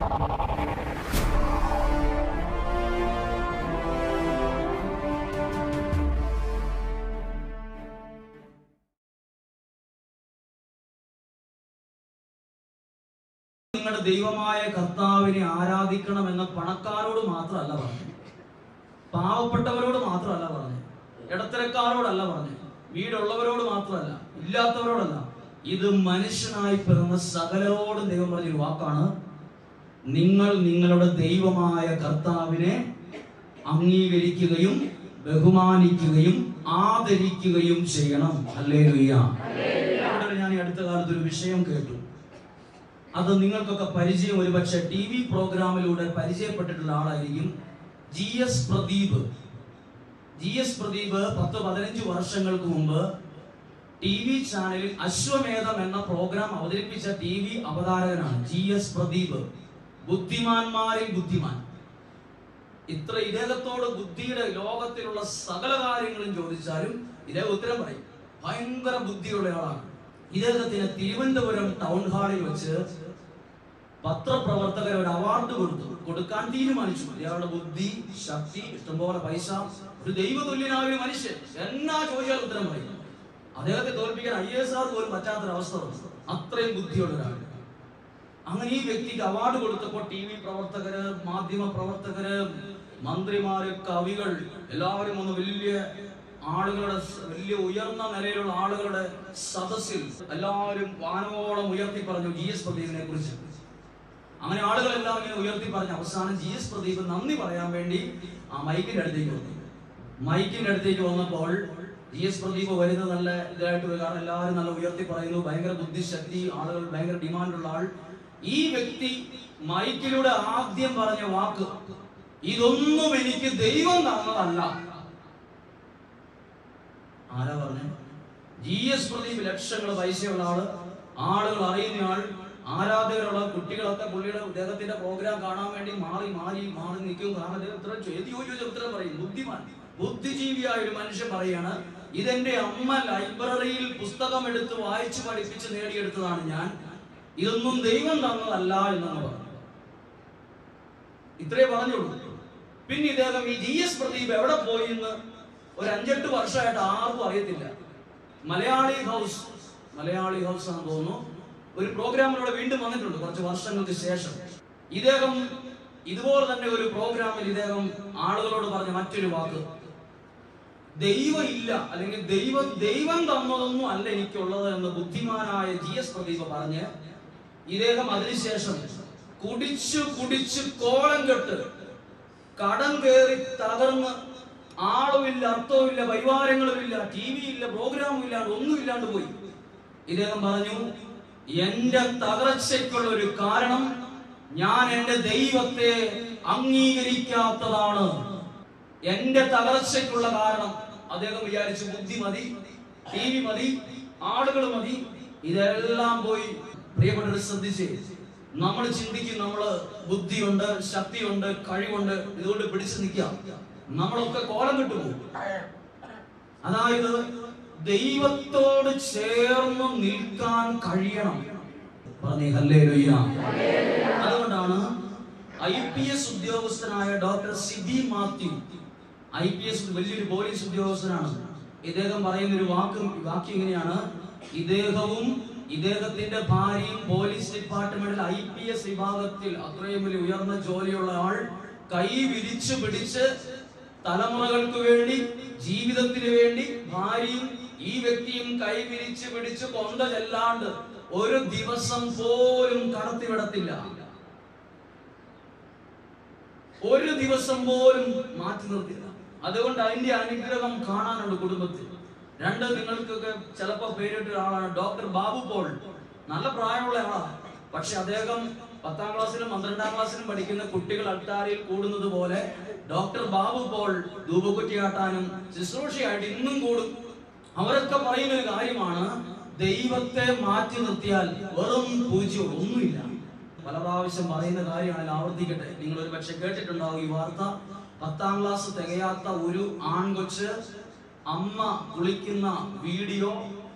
നിങ്ങളുടെ ദൈവമായ കർത്താവിനെ ആരാധിക്കണമെന്ന് പണക്കാരോട് മാത്രമല്ല പറഞ്ഞു, പാവപ്പെട്ടവരോട് മാത്രമല്ല പറഞ്ഞു, ഇടത്തരക്കാരോടല്ല പറഞ്ഞു, വീടുള്ളവരോട് മാത്രമല്ല, ഇല്ലാത്തവരോടല്ല. ഇത് മനുഷ്യനായി പിറന്ന സകലരോടും ദൈവം പറഞ്ഞൊരു വാക്കാണ്. നിങ്ങൾ നിങ്ങളുടെ ദൈവമായ കർത്താവിനെ അംഗീകരിക്കുകയും ബഹുമാനിക്കുകയും ആദരിക്കുകയും ചെയ്യണം. ഹല്ലേലൂയ. ഞാൻ ഈ അടുത്ത കാലത്ത് ഒരു വിഷയം കേട്ടു. അത് നിങ്ങൾക്കൊക്കെ പരിചയം, ഒരുപക്ഷെ TV പ്രോഗ്രാമിലൂടെ പരിചയപ്പെട്ടിട്ടുള്ള ആളായിരിക്കും. GS പ്രദീപ് 10-15 വർഷങ്ങൾക്ക് മുമ്പ് TV ചാനലിൽ അശ്വമേധം എന്ന പ്രോഗ്രാം അവതരിപ്പിച്ച TV അവതാരകനാണ് GS പ്രദീപ്. ബുദ്ധിമാന്മാരിൽ ബുദ്ധിമാൻ. ഇദ്ദേഹത്തോട് ബുദ്ധിയുടെ ലോകത്തിലുള്ള സകല കാര്യങ്ങളും ചോദിച്ചാലും ഇദ്ദേഹം ഉത്തരം പറയും. ഭയങ്കര ബുദ്ധിയുള്ള ആളാണ്. ഇദ്ദേഹത്തിന് തിരുവനന്തപുരം ടൗൺ ഹാളിൽ വെച്ച് പത്രപ്രവർത്തകർ ഒരു അവാർഡ് കൊടുക്കാൻ തീരുമാനിച്ചു. ഇയാളുടെ ബുദ്ധി, ശക്തി, ഇഷ്ടംപോലെ പൈസ, ഒരു ദൈവതുല്യനായ ഒരു മനുഷ്യൻ, എന്നാ ചോദിച്ചാൽ ഉത്തരം പറയും. അദ്ദേഹത്തെ തോൽപ്പിക്കാൻ IAS പോലും പറ്റാത്തൊരവസ്ഥ വന്നു. അത്രയും ബുദ്ധിയുള്ള ഒരാൾ. അങ്ങനെ ഈ വ്യക്തിക്ക് അവാർഡ് കൊടുത്തപ്പോൾ TV പ്രവർത്തകര്, മാധ്യമ പ്രവർത്തകര്, മന്ത്രിമാര്, കവികൾ എല്ലാവരും ഒന്ന് വലിയ ഉയർന്ന നിലയിലുള്ള ആളുകളുടെ സദസ്സിൽ എല്ലാവരും വാനോളം ഉയർത്തി പറഞ്ഞു GS പ്രദീപിനെ കുറിച്ച്. അങ്ങനെ ആളുകളെല്ലാം ഇങ്ങനെ ഉയർത്തി പറഞ്ഞ് അവസാനം GS പ്രദീപ് നന്ദി പറയാൻ വേണ്ടി ആ മൈക്കിന്റെ അടുത്തേക്ക് വന്നപ്പോൾ GS പ്രദീപ് വരുന്നത് നല്ല ഇതായിട്ട്, കാരണം എല്ലാവരും നല്ല ഉയർത്തി പറയുന്നു, ഭയങ്കര ബുദ്ധിശക്തി, ആളുകൾ ഭയങ്കര ഡിമാൻഡുള്ള ആൾ. ഈ വ്യക്തി മൈക്കിലൂടെ ആദ്യം പറഞ്ഞ വാക്ക്, ഇതൊന്നും എനിക്ക് ദൈവം തന്നതല്ല. ആരാ പറഞ്ഞ? GS പ്രദീപ്. ലക്ഷങ്ങൾ പൈസയുള്ള ആള്, ആളുകൾ അറിയുന്ന ആൾ, ആരാധകരുള്ള കുട്ടികളൊക്കെ പുള്ളിയുടെ അദ്ദേഹത്തിന്റെ പ്രോഗ്രാം കാണാൻ വേണ്ടി മാറി നിൽക്കും. കാരണം ഉത്തരം പറയും. ബുദ്ധിജീവിയായ ഒരു മനുഷ്യൻ പറയാണ്, ഇതെന്റെ അമ്മ ലൈബ്രറിയിൽ പുസ്തകം എടുത്ത് വായിച്ചു പഠിപ്പിച്ച് നേടിയെടുത്തതാണ് ഞാൻ, ഇതൊന്നും ദൈവം തന്നതല്ല എന്നാണ് പറഞ്ഞു. ഇത്രേ പറഞ്ഞുള്ളൂ. പിന്നെ ഇദ്ദേഹം ഈ GS പ്രദീപ് എവിടെ പോയി എന്ന് ഒരു 5-8 വർഷമായിട്ട് ആർക്കും അറിയത്തില്ല. മലയാളി ഹൗസ് ആണെന്ന് തോന്നുന്നു, ഒരു പ്രോഗ്രാമിലൂടെ വീണ്ടും വന്നിട്ടുണ്ട് കുറച്ച് വർഷങ്ങൾക്ക് ശേഷം. ഇദ്ദേഹം ഇതുപോലെ തന്നെ ഒരു പ്രോഗ്രാമിൽ ഇദ്ദേഹം ആളുകളോട് പറഞ്ഞ മറ്റൊരു വാക്ക്, ദൈവം ഇല്ല, അല്ലെങ്കിൽ ദൈവം തന്നതൊന്നും അല്ല എനിക്കുള്ളത് എന്ന് ബുദ്ധിമാനായ GS പ്രദീപ് പറഞ്ഞ് ഇദ്ദേഹം അതിനുശേഷം കുടിച്ച് കോളം കെട്ട് കടം കയറി തകർന്ന്, ആളുമില്ല, അർത്ഥവുമില്ല, പരിവാരങ്ങളുമില്ല, TV ഇല്ല, പ്രോഗ്രാമും ഇല്ലാണ്ട് ഒന്നുമില്ലാണ്ട് പോയി. ഇദ്ദേഹം പറഞ്ഞു, എന്റെ തകർച്ചയ്ക്കുള്ള ഒരു കാരണം ഞാൻ എന്റെ ദൈവത്തെ അംഗീകരിക്കാത്തതാണ്. എന്റെ തകർച്ചയ്ക്കുള്ള കാരണം അദ്ദേഹം വിചാരിച്ചു ബുദ്ധി മതി, TV മതി, ആളുകൾ മതി, ഇതെല്ലാം പോയി. പ്രിയപ്പെട്ടവർ ശ്രദ്ധിച്ച്, നമ്മൾ ചിന്തിക്കും നമ്മള് ബുദ്ധിയുണ്ട്, ശക്തിയുണ്ട്, കഴിവുണ്ട്, ഇതുകൊണ്ട് പിടിച്ചു നിൽക്കാം, നമ്മളൊക്കെ കോലം കിട്ടുമോ? അതായത് ദൈവത്തോട് ചേർന്ന് നിൽക്കാൻ കഴിയണം. പറഞ്ഞേ ഹല്ലേലൂയ. അതുകൊണ്ടാണ് IPS ഉദ്യോഗസ്ഥനായ ഡോക്ടർ സിബി മാത്യു, IPS വലിയൊരു പോലീസ് ഉദ്യോഗസ്ഥനാണ്. ഇദ്ദേഹം പറയുന്ന ഒരു വാക്യം ഇങ്ങനെയാണ്, ഇദ്ദേഹവും ഇദ്ദേഹത്തിന്റെ ഭാര്യയും പോലീസ് ഡിപ്പാർട്ട്മെന്റിൽ IPS വിഭാഗത്തിൽ അത്രയും വലിയ ഉയർന്ന ജോലിയുള്ള ആൾ, കൈ വിരിച്ചു പിടിച്ച് തലമുറകൾക്ക് വേണ്ടി, ജീവിതത്തിന് വേണ്ടി ഭാര്യയും ഈ വ്യക്തിയും കൈ വിരിച്ചു പിടിച്ച് കൊന്ത ചെല്ലാണ്ട് ഒരു ദിവസം പോലും കടത്തിവിടത്തില്ല, ഒരു ദിവസം പോലും മാറ്റി നിർത്തില്ല. അതുകൊണ്ട് അതിന്റെ അനുഗ്രഹം കാണാനുള്ള കുടുംബത്തിൽ. രണ്ട്, നിങ്ങൾക്കൊക്കെ ചിലപ്പോ പേരിട്ട ഒരാളാണ് ഡോക്ടർ ബാബു പോൾ. നല്ല പ്രായമുള്ള ആളാണ്. പക്ഷെ അദ്ദേഹം 10ാം ക്ലാസ്സിലും 12ാം ക്ലാസ്സിലും പഠിക്കുന്ന കുട്ടികൾ അൾത്താരയിൽ കൂടുന്നത് പോലെ ഡോക്ടർ ബാബു പോൾ ധൂപക്കുറ്റിയാട്ടാനും ശുശ്രൂഷയായിട്ട് ഇന്നും കൂടും. അവരൊക്കെ പറയുന്ന ഒരു കാര്യമാണ്, ദൈവത്തെ മാറ്റി നിർത്തിയാൽ വെറും പൂജ്യം, ഒന്നുമില്ല. പല പ്രാവശ്യം പറയുന്ന കാര്യമാണെങ്കിൽ ആവർത്തിക്കട്ടെ. നിങ്ങൾ ഒരു പക്ഷെ കേട്ടിട്ടുണ്ടാവും ഈ വാർത്ത. 10ാം ക്ലാസ് തികയാത്ത ഒരു ആൺകൊച്ച് അമ്മ കുളിക്കുന്ന വീഡിയോ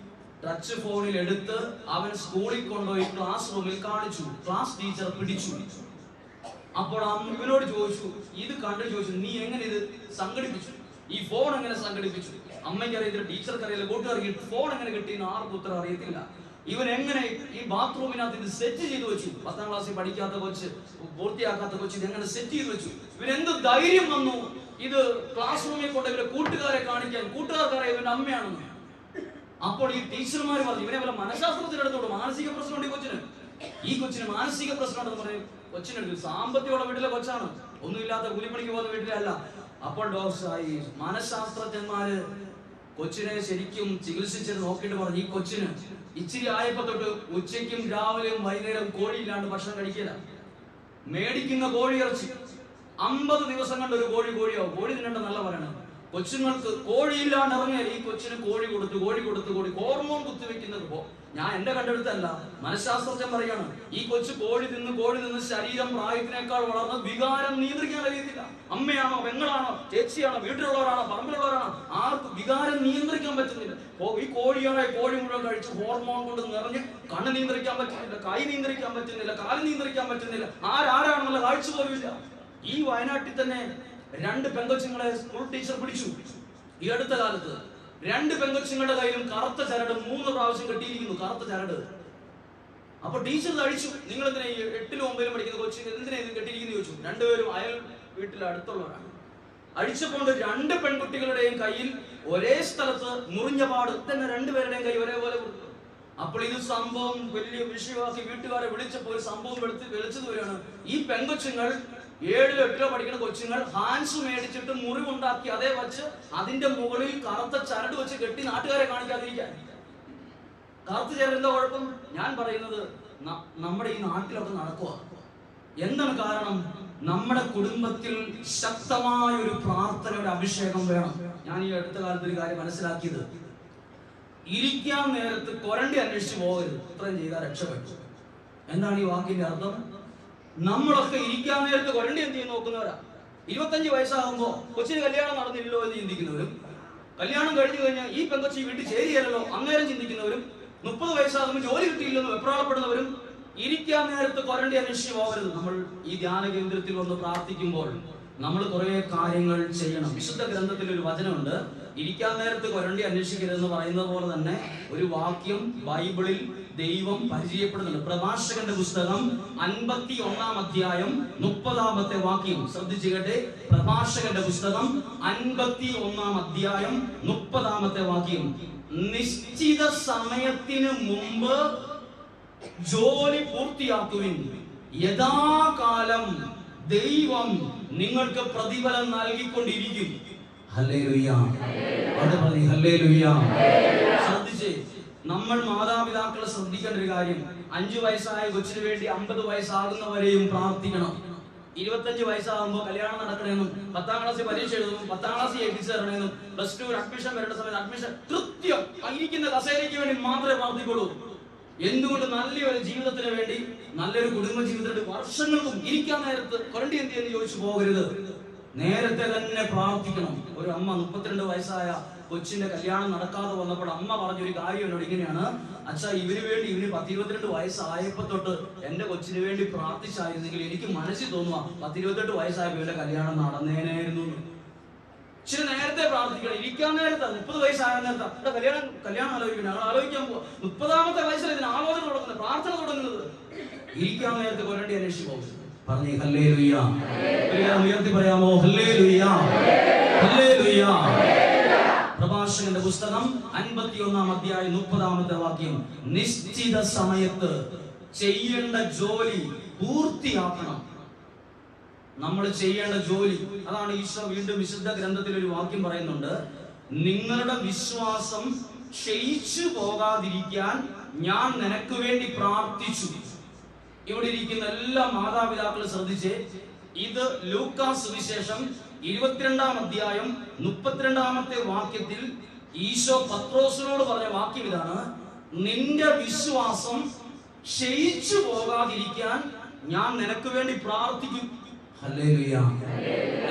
ടച്ച് ഫോണിൽ എടുത്ത് അവൻ സ്കൂളിൽ കൊണ്ടുപോയി ക്ലാസ് റൂമിൽ കാണിച്ചു. ക്ലാസ് ടീച്ചർ പിടിച്ചു. അപ്പോൾ ഇവനോട് ചോദിച്ചു, ഇത് കണ്ടു ചോദിച്ചു, നീ എങ്ങനെ ഇത് സംഘടിപ്പിച്ചു, ഈ ഫോൺ എങ്ങനെ സംഘടിപ്പിച്ചു? അമ്മയ്ക്ക് അറിയത്തില്ല, ടീച്ചർക്ക് അറിയില്ല, കൂട്ടുകാർക്ക് ഫോൺ എങ്ങനെ കിട്ടിയെന്ന് ആർക്കും ഉത്തരം അറിയത്തില്ല. ഇവൻ എങ്ങനെ ഈ ബാത്റൂമിനകത്ത് ഇത് സെറ്റ് ചെയ്ത് വെച്ചു? 10ാം ക്ലാസ്സിൽ പഠിക്കാത്ത കൊച്ച്, പൂർത്തിയാക്കാത്ത കൊച്ച് ഇത് എങ്ങനെ സെറ്റ് ചെയ്ത് വെച്ചു? ഇവൻ എന്ത് ധൈര്യം വന്നു ഇത് ക്ലാസ് റൂമിൽ കൊണ്ട് ഇവരെ കൂട്ടുകാരെ കാണിക്കാൻ? കൂട്ടുകാർക്കറിയാം ഇവന്റെ അമ്മയാണെന്ന്. അപ്പോൾ ഈ ടീച്ചർമാർ പറഞ്ഞു, ഇവനെ വല്ല മനഃശാസ്ത്രത്തിനെടുത്തോളൂ, മാനസിക പ്രശ്നമുണ്ട് ഈ കൊച്ചിന് മാനസിക പ്രശ്നമുണ്ടെന്ന് പറയും. കൊച്ചിനെടുക്കും, സാമ്പത്തികമുള്ള വീട്ടിലെ കൊച്ചാണ്, ഒന്നുമില്ലാത്ത കൂലിപ്പണിക്ക് പോകുന്ന വീട്ടിലെ അല്ല. അപ്പോൾ ഡോക്ടറായി മനഃശാസ്ത്രജ്ഞന്മാര് കൊച്ചിനെ ശരിക്കും ചികിത്സിച്ചത് നോക്കിയിട്ട് പറഞ്ഞു, ഈ കൊച്ചിന് ഇച്ചിരി ആയപ്പോ തൊട്ട് ഉച്ചയ്ക്കും രാവിലെയും വൈകുന്നേരം കോഴിയില്ലാണ്ട് ഭക്ഷണം കഴിക്കില്ല. മേടിക്കുന്ന കോഴി ഇറച്ചി 50 ദിവസം കണ്ട് ഒരു കോഴിയാവും. കോഴി തിന്നണ്ട നല്ല പറയണം. കൊച്ചുങ്ങൾക്ക് കോഴിയില്ലാണ്ട് ഇറങ്ങിയാൽ ഈ കൊച്ചിന് കോഴി കൊടുത്ത് ഹോർമോൺ കുത്തിവെക്കുന്നത്. ഞാൻ എന്റെ കണ്ടെടുത്തല്ല, മനഃശാസ്ത്രജ്ഞൻ പറയാണ്, ഈ കൊച്ചു കോഴി തിന്ന് ശരീരം പ്രായത്തിനേക്കാൾ വളർന്ന് വികാരം നിയന്ത്രിക്കാൻ കഴിയത്തില്ല. അമ്മയാണോ, പെങ്ങളാണോ, ചേച്ചിയാണോ, വീട്ടിലുള്ളവരാണോ, പറമ്പിലുള്ളവരാണോ, ആർക്കും വികാരം നിയന്ത്രിക്കാൻ പറ്റുന്നില്ല. ഈ കോഴി മുഴുവൻ കഴിച്ച് ഹോർമോൺ കൊണ്ട് നിറഞ്ഞ് കണ്ണ് നിയന്ത്രിക്കാൻ പറ്റുന്നില്ല, കൈ നിയന്ത്രിക്കാൻ പറ്റുന്നില്ല, കാല് നിയന്ത്രിക്കാൻ പറ്റുന്നില്ല, ആരാണെന്നുള്ള കാഴ്ച പോലുമില്ല. ഈ വയനാട്ടിൽ തന്നെ 2 പെങ്കൊച്ചുങ്ങളെ സ്കൂൾ ടീച്ചർ പിടിച്ചു. ഈ അടുത്ത കാലത്ത് 2 പെങ്കൊച്ചുങ്ങളുടെ കയ്യിലും കറുത്ത ചരട് 3 പ്രാവശ്യം കെട്ടിയിരിക്കുന്നു, കറുത്ത ചരട്. അപ്പൊ ടീച്ചർ അഴിച്ചു, നിങ്ങൾ എന്തിനാ 8ലും 9ലും പഠിക്കുന്ന കൊച്ചിന് എന്തിനാ ഇത് കെട്ടിയിരിക്കുന്നു ചോദിച്ചു. 2 പേരും അയൽ വീട്ടിൽ അടുത്തുള്ളവരാണ്. അഴിച്ചപ്പോൾ 2 പെൺകുട്ടികളുടെയും കയ്യിൽ ഒരേ സ്ഥലത്ത് മുറിഞ്ഞ പാട് തന്നെ, 2 പേരുടെയും കൈ ഒരേപോലെ. അപ്പോൾ ഇത് സംഭവം വലിയ വിഷയമാക്കി വീട്ടുകാരെ വിളിച്ചപ്പോൾ ഒരു സംഭവം വിളിച്ചത് വരികയാണ്. ഈ പെങ്കൊച്ചുങ്ങൾ 7ലും 8ലും പഠിക്കുന്ന കൊച്ചുങ്ങൾ ഹാൻസ് മേടിച്ചിട്ട് മുറിവുണ്ടാക്കി അതേ വച്ച് അതിന്റെ മുകളിൽ കറുത്ത ചരട് വെച്ച് കെട്ടി നാട്ടുകാരെ കാണിക്കാതിരിക്കാൻ. കറുത്ത ചരട് എന്താ കുഴപ്പം? ഞാൻ പറയുന്നത് നമ്മുടെ ഈ നാട്ടിലൊക്കെ നടക്കുക. എന്താണ് കാരണം? നമ്മുടെ കുടുംബത്തിൽ ശക്തമായ ഒരു പ്രാർത്ഥനയുടെ അഭിഷേകം വേണം. ഞാൻ ഈ അടുത്ത കാലത്ത് ഒരു കാര്യം മനസ്സിലാക്കിയത്, ഇരിക്കാൻ നേരത്ത് കൊരണ്ടി അന്വേഷിച്ച് പോകരുത്. ഇത്രയും ചെയ്താൽ രക്ഷപ്പെട്ടു. എന്താണ് ഈ വാക്കിന്റെ അർത്ഥം? നമ്മളൊക്കെ ഇരിക്കാൻ നേരത്ത് കൊരണ്ടി എന്ത് ചെയ്യുന്ന നോക്കുന്നവരാ. 25 വയസ്സാകുമ്പോ കൊച്ചിന് കല്യാണം നടന്നില്ലല്ലോ എന്ന് ചിന്തിക്കുന്നവരും, കല്യാണം കഴിഞ്ഞു കഴിഞ്ഞാൽ ഈ പെങ്കൊച്ചി വീട്ടിൽ ചേരിയല്ലോ അന്നേരം ചിന്തിക്കുന്നവരും, 30 വയസ്സാകുമ്പോൾ ജോലി കിട്ടിയില്ലെന്ന് വെപ്രാളപ്പെടുന്നവരും, ഇരിക്കാൻ നേരത്ത് കൊരണ്ടി അന്വേഷിച്ച് പോകരുത്. നമ്മൾ ഈ ധ്യാന കേന്ദ്രത്തിൽ വന്ന് പ്രാർത്ഥിക്കുമ്പോൾ നമ്മൾ കുറെ കാര്യങ്ങൾ ചെയ്യണം. വിശുദ്ധ ഗ്രന്ഥത്തിൽ ഒരു വചനമുണ്ട്, ഇരിക്കാൻ നേരത്ത് കൊരണ്ടി അന്വേഷിക്കരുതെന്ന് പറയുന്നത് പോലെ തന്നെ ഒരു വാക്യം ബൈബിളിൽ ദൈവം പരിചയപ്പെടുന്നുണ്ട്. പ്രഭാഷകന്റെ പുസ്തകം 51-ാം അധ്യായം 30-ാമത്തെ വാക്യം ശ്രദ്ധിച്ചു കേട്ടെ. പ്രഭാഷകന്റെ പുസ്തകം 51-ാം അധ്യായം 30-ാമത്തെ വാക്യം, നിശ്ചിത സമയത്തിന് മുമ്പ് ജോലി പൂർത്തിയാക്കുവിൻ, യഥാകാലം ദൈവം നിങ്ങൾക്ക് പ്രതിഫലം നൽകിക്കൊണ്ടിരിക്കും. ഹല്ലേലൂയ. ഹല്ലേലൂയ. ശ്രദ്ധിച്ചേ, നമ്മൾ മാതാപിതാക്കളെ ശ്രദ്ധിക്കേണ്ട ഒരു കാര്യം, 5 വയസ്സായ കൊച്ചിന് വേണ്ടി 50 വയസ്സാകുന്നവരെയും പ്രാർത്ഥിക്കണം. 25 വയസ്സാകുമ്പോൾ കല്യാണം നടക്കണമെന്നും 10ാം ക്ലാസ്സിൽ പരീക്ഷ എഴുതുന്നു, 10ാം ക്ലാസ്സിൽ എഴുതി ചേരണമെന്നും, +2 അഡ്മിഷൻ വരേണ്ട സമയത്ത് അഡ്മിഷൻ കൃത്യം ഇരിക്കുന്ന കസേരയ്ക്ക് വേണ്ടി മാത്രമേ പ്രാർത്ഥിക്കുള്ളൂ. എന്തുകൊണ്ട്? നല്ലൊരു ജീവിതത്തിന് വേണ്ടി, നല്ലൊരു കുടുംബ ജീവിതത്തിന് വർഷങ്ങൾക്കും ഇരിക്കാൻ നേരത്ത് കൊരണ്ടി എന്ത് എന്ന് ചോദിച്ചു പോകരുത്. നേരത്തെ തന്നെ പ്രാർത്ഥിക്കണം. ഒരു അമ്മ 32 വയസ്സായ കൊച്ചിന്റെ കല്യാണം നടക്കാതെ വന്നപ്പോൾ അമ്മ പറഞ്ഞൊരു കാര്യം എന്നോട് ഇങ്ങനെയാണ്, അച്ഛാ ഇവന് 10-22 വയസ്സായപ്പോ തൊട്ട് എന്റെ കൊച്ചിന് വേണ്ടി പ്രാർത്ഥിച്ചായിരുന്നെങ്കിൽ എനിക്ക് മനസ്സിൽ തോന്നുക 10-28 വയസ്സായപ്പോ ഇവന്റെ കല്യാണം നടന്നേനായിരുന്നു. ഇച്ചിരി നേരത്തെ പ്രാർത്ഥിക്കണം. ഇരിക്കാൻ നേരത്തെ 30 വയസ്സായ നേരത്തെ കല്യാണം ആലോചിക്കണം. ഞങ്ങൾ ആലോചിക്കാൻ പോവാ. 30ാമത്തെ വയസ്സിൽ ഇതിന് ആലോചന തുടങ്ങുന്നത്, പ്രാർത്ഥന തുടങ്ങുന്നത്. ഇരിക്കാൻ നേരത്തെ കൊരണ്ടി അന്വേഷിച്ച് പോകും. പറഞ്ഞേ ഹല്ലേലൂയ. ഉയർത്തി പറയാമോ? ഹല്ലേലൂയ, ഹല്ലേലൂയ. പ്രഭാഷകന്റെ പുസ്തകം 51-ാം അധ്യായം 30-ാമത്തെ വാക്യം, നിശ്ചിത സമയത്ത് ചെയ്യേണ്ട ജോലി പൂർത്തിയാക്കണം. നമ്മൾ ചെയ്യേണ്ട ജോലി അതാണ്. ഈശോ വീണ്ടും വിശുദ്ധ ഗ്രന്ഥത്തിൽ ഒരു വാക്യം പറയുന്നുണ്ട്, നിങ്ങളുടെ വിശ്വാസം ക്ഷയിച്ചു പോകാതിരിക്കാൻ ഞാൻ നിനക്ക് വേണ്ടി പ്രാർത്ഥിച്ചു. ഇവിടെ ഇരിക്കുന്ന എല്ലാ മാതാപിതാക്കളും ശ്രദ്ധിച്ച്, ഇത് ലൂക്കാസ് സുവിശേഷം 22-ാം അധ്യായം 32-ാമത്തെ വാക്യത്തിൽ ഈശോ പത്രോസിനോട് പറഞ്ഞ വാക്യം ഇതാണ്, നിന്റെ വിശ്വാസം ക്ഷയിച്ചു പോകാതിരിക്കാൻ ഞാൻ നിനക്ക് വേണ്ടി പ്രാർത്ഥിക്കും. ഹല്ലേലൂയ.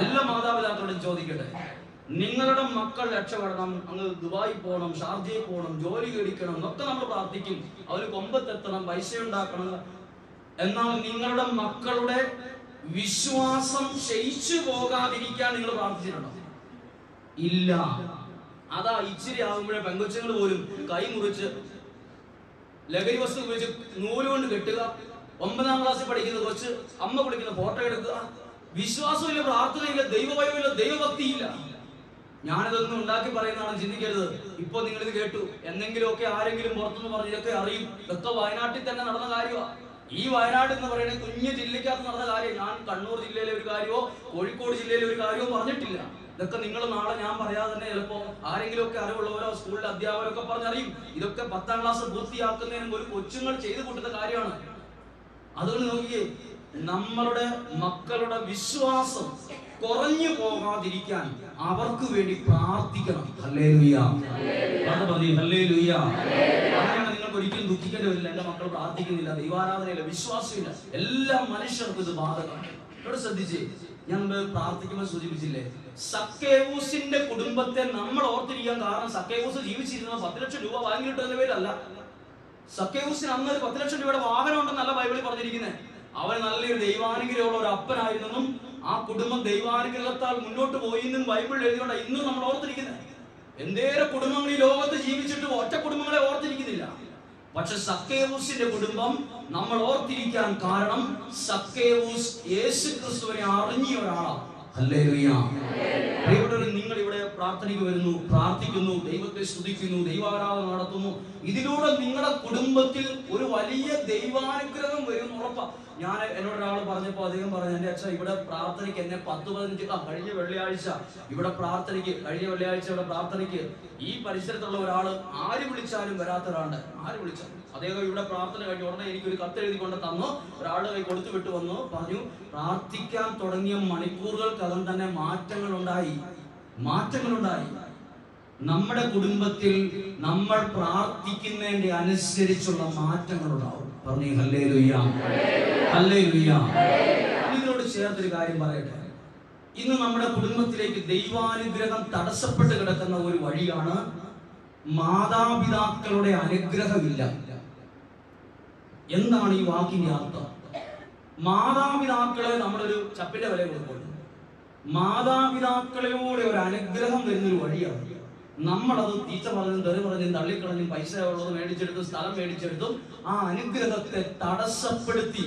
എല്ലാ മാതാപിതാക്കളോടും ചോദിക്കട്ടെ, നിങ്ങളുടെ മക്കൾ രക്ഷപ്പെടണം, അങ്ങ് ദുബായി പോകണം, ഷാർജയിൽ പോകണം, ജോലി മേടിക്കണം എന്നൊക്കെ നമ്മൾ പ്രാർത്ഥിക്കും. അവർ കൊമ്പത്തെത്തണം, പൈസ ഉണ്ടാക്കണം. എന്നാൽ നിങ്ങളുടെ മക്കളുടെ വിശ്വാസം ക്ഷയിച്ചു പോകാതിരിക്കാൻ നിങ്ങൾ പ്രാർത്ഥിച്ചിട്ടുണ്ടോ? ഇല്ല. അതാ ഇച്ചിരി ആകുമ്പോഴേ പെങ്കൊച്ചുങ്ങൾ പോലും കൈ മുറിച്ച് ലഹരി വസ്തു ഉപയോഗിച്ച് നൂലുകൊണ്ട് കെട്ടുക. 9ാം ക്ലാസ്സിൽ പഠിക്കുന്ന കൊച്ച് അമ്മ വിളിക്കുന്ന ഫോട്ടോ എടുക്കുക. വിശ്വാസമില്ല, പ്രാർത്ഥനയില്ല, ദൈവഭയമില്ല, ദൈവഭക്തിയില്ല. ഞാനിതൊന്നും ഉണ്ടാക്കി പറയുന്നതാണ്, ചിന്തിക്കരുത്. ഇപ്പൊ നിങ്ങളിത് കേട്ടു, എന്തെങ്കിലുമൊക്കെ ആരെങ്കിലും പുറത്തുനിന്ന് പറഞ്ഞു ഇതൊക്കെ അറിയും. ഇതൊക്കെ വയനാട്ടിൽ തന്നെ നടന്ന കാര്യമാണ്. ഈ വയനാട് എന്ന് പറയുന്നത് കുഞ്ഞു ജില്ലക്കകത്ത് നടന്ന കാര്യം. ഞാൻ കണ്ണൂർ ജില്ലയിലെ ഒരു കാര്യമോ കോഴിക്കോട് ജില്ലയിലെ ഒരു കാര്യമോ പറഞ്ഞിട്ടില്ല. ഇതൊക്കെ നിങ്ങൾ നാളെ ഞാൻ പറയാതെ തന്നെ ചിലപ്പോ ആരെങ്കിലും ഒക്കെ അറിവുള്ളവരോ സ്കൂളിലെ അധ്യാപകരൊക്കെ പറഞ്ഞറിയും. ഇതൊക്കെ 10ാം ക്ലാസ് പൂർത്തിയാക്കുന്നതിനും ഒരു കൊച്ചുങ്ങൾ ചെയ്തു കൂട്ടുന്ന കാര്യമാണ്. അതുകൊണ്ട് നോക്കിയേ, നമ്മളുടെ മക്കളുടെ വിശ്വാസം കുറഞ്ഞു പോകാതിരിക്കാൻ അവർക്ക് വേണ്ടി പ്രാർത്ഥിക്കണം. Hallelujah, hallelujah. അങ്ങനെയാണ് നിങ്ങൾക്ക് ഒരിക്കലും ദുഃഖിക്കേണ്ടി വരില്ല. എന്റെ മക്കൾ പ്രാർത്ഥിക്കുന്നില്ല, ദൈവാരാധനയില്ല, വിശ്വാസമില്ല. എല്ലാ മനുഷ്യർക്കും ഇത് ബാധകമാണ്. ഇവിടെ ശ്രദ്ധിച്ചേ, ഞാൻ പ്രാർത്ഥിക്കുമ്പോൾ സൂചിപ്പിച്ചില്ലേ, സക്കേവൂസിന്റെ കുടുംബത്തെ നമ്മൾ ഓർത്തിരിക്കാൻ കാരണം സക്കേവൂസ് ജീവിച്ചിരുന്നത് 10 ലക്ഷം രൂപ വാങ്ങിയിട്ടതിന്റെ പേരല്ല. സക്കേവൂസിന് അന്ന് ഒരു 10 ലക്ഷം രൂപയുടെ വാഹനം ഉണ്ടെന്നല്ല ബൈബിളിൽ പറഞ്ഞിരിക്കുന്നത്. അവൻ നല്ലൊരു ദൈവാനുഗ്രഹമുള്ള ഒരു അപ്പനായിരുന്നെന്നും ആ കുടുംബം ദൈവാനുഗ്രഹത്താൽ മുന്നോട്ട് പോയി എന്നും ബൈബിളിൽ എഴുതിയോണ്ട് ഇന്നും നമ്മൾ ഓർത്തിരിക്കുന്നത്. എന്തേറെ കുടുംബങ്ങൾ ഈ ലോകത്ത് ജീവിച്ചിട്ട് ഒറ്റ കുടുംബങ്ങളെ ഓർത്തിരിക്കുന്നില്ല. പക്ഷെ സക്കേവൂസിന്റെ കുടുംബം നമ്മൾ ഓർത്തിരിക്കാൻ കാരണം സക്കേവൂസ് യേശു ക്രിസ്തുവിനെ അറിഞ്ഞ ഒരാളാണ്. ഹല്ലേലൂയ. പ്രിയപ്പെട്ടവരെ, നിങ്ങൾ ഇവിടെ പ്രാർത്ഥനയ്ക്ക് വരുന്നു, പ്രാർത്ഥിക്കുന്നു, ദൈവത്തെ സ്തുതിക്കുന്നു, ദൈവാരാധന നടത്തുന്നു. ഇതിലൂടെ നിങ്ങളുടെ കുടുംബത്തിൽ ഒരു വലിയ ദൈവാനുഗ്രഹം വരും ഉറപ്പാ. ഞാൻ എന്നോട് ഒരാൾ പറഞ്ഞപ്പോൾ അദ്ദേഹം പറഞ്ഞു, എന്റെ അച്ഛൻ ഇവിടെ പ്രാർത്ഥനയ്ക്ക് എന്നെ 10-15 കഴിഞ്ഞ വെള്ളിയാഴ്ച ഇവിടെ പ്രാർത്ഥനയ്ക്ക് ഈ പരിസരത്തുള്ള ഒരാൾ ആര് വിളിച്ചാലും വരാത്ത ഒരാളുണ്ട്. ആര് വിളിച്ചാലും അദ്ദേഹം ഇവിടെ പ്രാർത്ഥന കഴിഞ്ഞ ഉടനെ എനിക്കൊരു കത്ത് എഴുതി കൊണ്ട് തന്നു. ഒരാളുടെ കൈ കൊടുത്തു വിട്ടു വന്നു, പറഞ്ഞു പ്രാർത്ഥിക്കാൻ തുടങ്ങിയ മണിക്കൂറുകൾക്കകം തന്നെ മാറ്റങ്ങളുണ്ടായി. നമ്മുടെ കുടുംബത്തിൽ നമ്മൾ പ്രാർത്ഥിക്കുന്നതിന്റെ അനുസരിച്ചുള്ള മാറ്റങ്ങളുണ്ടാവും. പറഞ്ഞു ഹല്ലേലൂയ, ഹല്ലേലൂയ. ഇതിനോട് ചേർത്തൊരു കാര്യം പറയട്ടെ. ഇന്ന് നമ്മുടെ കുടുംബത്തിലേക്ക് ദൈവാനുഗ്രഹം തടസ്സപ്പെട്ട് കിടക്കുന്ന ഒരു വഴിയാണ് മാതാപിതാക്കളുടെ അനുഗ്രഹമില്ല. എന്താണ് ഈ വാക്കിന്റെ അർത്ഥം? മാതാപിതാക്കളെ നമ്മളൊരു ചപ്പിന്റെ വില കൊടുക്കുന്നു. മാതാപിതാക്കളിലൂടെ ഒരു അനുഗ്രഹം വരുന്നൊരു വഴിയാണ്. നമ്മളത് തീറ്റ പറഞ്ഞും തെറി പറഞ്ഞും തള്ളിക്കളഞ്ഞും പൈസ ഉള്ളത് മേടിച്ചെടുത്തും സ്ഥലം മേടിച്ചെടുത്തും ആ അനുഗ്രഹത്തെ തടസ്സപ്പെടുത്തി.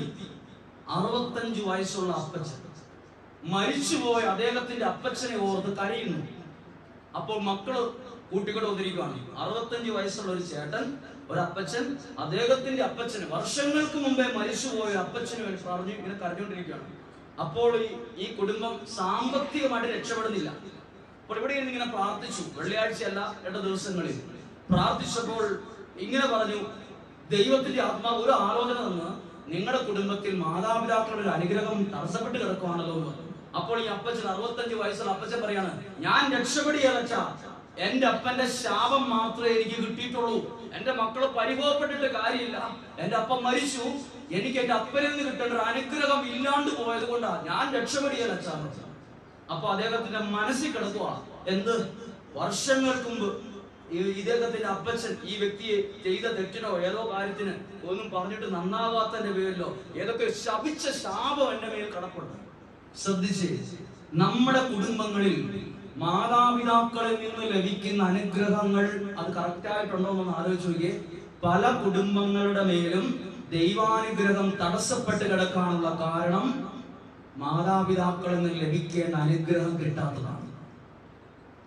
65 വയസ്സുള്ള അപ്പച്ചൻ മരിച്ചുപോയ അദ്ദേഹത്തിന്റെ അപ്പച്ചനെ ഓർത്ത് കരയുന്നു. അപ്പോൾ മക്കള് കൂട്ടിക്കൊണ്ട് വന്നിരിക്കുകയാണ്. 65 വയസ്സുള്ള ഒരു ചേട്ടൻ, ഒരു അപ്പച്ചൻ, അദ്ദേഹത്തിന്റെ അപ്പച്ചന് വർഷങ്ങൾക്ക് മുമ്പേ മരിച്ചുപോയ അപ്പച്ചന് വേണ്ടി പറഞ്ഞു ഇങ്ങനെ കരഞ്ഞുകൊണ്ടിരിക്കുകയാണ്. അപ്പോൾ ഈ കുടുംബം സാമ്പത്തികമായിട്ട് രക്ഷപ്പെടുന്നില്ല. അപ്പോൾ ഇവിടെ ഇങ്ങനെ പ്രാർത്ഥിച്ചു. വെള്ളിയാഴ്ചയല്ല, 2 ദിവസങ്ങളിൽ പ്രാർത്ഥിച്ചപ്പോൾ ഇങ്ങനെ പറഞ്ഞു, ദൈവത്തിന്റെ ആത്മാവ് ഒരു ആലോചന തന്ന് നിങ്ങളുടെ കുടുംബത്തിൽ മാതാപിതാക്കളുടെ ഒരു അനുഗ്രഹം തടസ്സപ്പെട്ട് കിടക്കുവാണല്ലോ എന്ന്. അപ്പോൾ ഈ അപ്പച്ചൻ 65 വയസ്സുള്ള അപ്പച്ചൻ പറയാണ്, ഞാൻ രക്ഷപ്പെടുകയല്ല, എന്റെ അപ്പന്റെ ശാപം മാത്രമേ എനിക്ക് കിട്ടിയിട്ടുള്ളൂ. എന്റെ മക്കള് പരിഭവപ്പെട്ടിട്ട് കാര്യമില്ല. എന്റെ അപ്പൻ മരിച്ചു, എനിക്ക് എന്റെ അപ്പനിൽ നിന്ന് കിട്ടേണ്ട ഒരു അനുഗ്രഹം ഇല്ലാണ്ട് പോയത് കൊണ്ടാണ് ഞാൻ രക്ഷപ്പെടുകയല്ല. അപ്പൊ അദ്ദേഹത്തിന്റെ മനസ്സിൽ കിടക്കുക, എന്ത് വർഷങ്ങൾക്ക് മുമ്പ് ഇദ്ദേഹത്തിന്റെ അപ്പച്ചൻ ഈ വ്യക്തിയെ ചെയ്ത തെറ്റിനോ ഏതോ കാര്യത്തിന് ഒന്നും പറഞ്ഞിട്ട് നന്നാവാത്തതിന്റെ പേരിലോ ഏതൊക്കെ ശപിച്ച ശാപം എന്റെ മേൽ കിടപ്പുണ്ട്. ശ്രദ്ധിച്ച്, നമ്മുടെ കുടുംബങ്ങളിൽ മാതാപിതാക്കളിൽ നിന്ന് ലഭിക്കുന്ന അനുഗ്രഹങ്ങൾ അത് കറക്റ്റ് ആയിട്ടുണ്ടോ എന്ന് ആലോചിച്ച് നോക്കിയേ. പല കുടുംബങ്ങളുടെ മേലും ദൈവാനുഗ്രഹം തടസ്സപ്പെട്ട് കിടക്കാനുള്ള കാരണം മാതാപിതാക്കളിൽ നിന്ന് ലഭിക്കേണ്ട അനുഗ്രഹം കിട്ടാത്തതാണ്.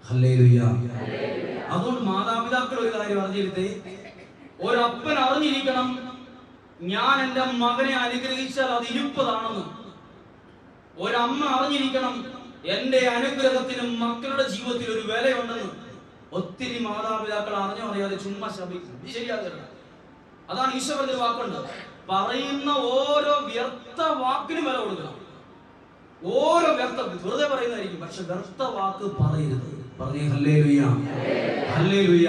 ഹല്ലേലൂയ. അതുകൊണ്ട് മാതാപിതാക്കൾ ഒരു കാര്യം അറിഞ്ഞിരുത്തേ, ഒരപ്പൻ അറിഞ്ഞിരിക്കണം, ഞാൻ എൻ്റെ മകനെ അനുഗ്രഹിച്ചാൽ അത് 20 ഒരമ്മ അറിഞ്ഞിരിക്കണം, എന്റെ അനുഗ്രഹത്തിനും മക്കളുടെ ജീവിതത്തിൽ ഒരു വിലയുണ്ടെന്ന്. ഒത്തിരി മാതാപിതാക്കൾ അറിഞ്ഞോ അറിയാതെ ചുമ്മാ ശപിക്കും. ശരിയാകരുത്. അതാണ് ഈശോ പറഞ്ഞൊരു വാക്കുണ്ട്, പറയുന്ന ഓരോ വ്യർത്ഥ വാക്കിനും വില കൊടുക്കണം. ഓരോ വ്യർത്ഥ, വെറുതെ പറയുന്നതായിരിക്കും, പക്ഷെ വ്യർത്ഥ വാക്ക് പറയരുത്. പറഞ്ഞേ ഹല്ലേലൂയ, ഹല്ലേലൂയ.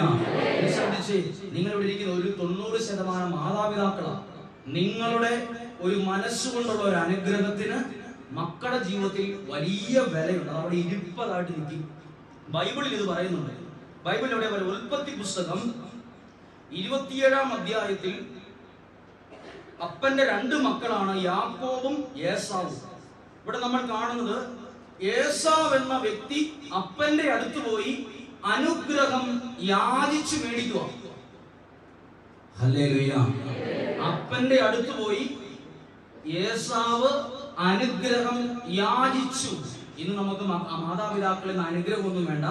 ശ്രദ്ധിച്ചേ, നിങ്ങൾ ഇവിടെ ഇരിക്കുന്ന ഒരു 90% മാതാപിതാക്കളാണ്. നിങ്ങളുടെ ഒരു മനസ്സുകൊണ്ടുള്ള ഒരു അനുഗ്രഹത്തിന് മക്കളുടെ ജീവിതത്തിൽ വലിയ വിലയുണ്ട്. അവിടെ 20 നിൽക്കും. ബൈബിളിൽ ഇത് പറയുന്നുണ്ട്. ബൈബിളിൽ എവിടെ പറയും? ഉൽപ്പത്തി പുസ്തകം 27-ാം അധ്യായത്തിൽ അപ്പന്റെ 2 മക്കളാണ് യാക്കോബും ഏസാവും. ഇവിടെ നമ്മൾ കാണുന്നത് ഏസാവ് എന്ന വ്യക്തി അപ്പന്റെ അടുത്ത് പോയി അനുഗ്രഹം യാചിച്ചു മേടിക്കുക. ഹല്ലേലൂയ. അപ്പന്റെ അടുത്ത് പോയി ഏസാവ് അനുഗ്രഹം യാചിച്ചു. ഇന്ന് നമുക്ക് മാതാപിതാക്കളിൽ നിന്ന് അനുഗ്രഹമൊന്നും വേണ്ട,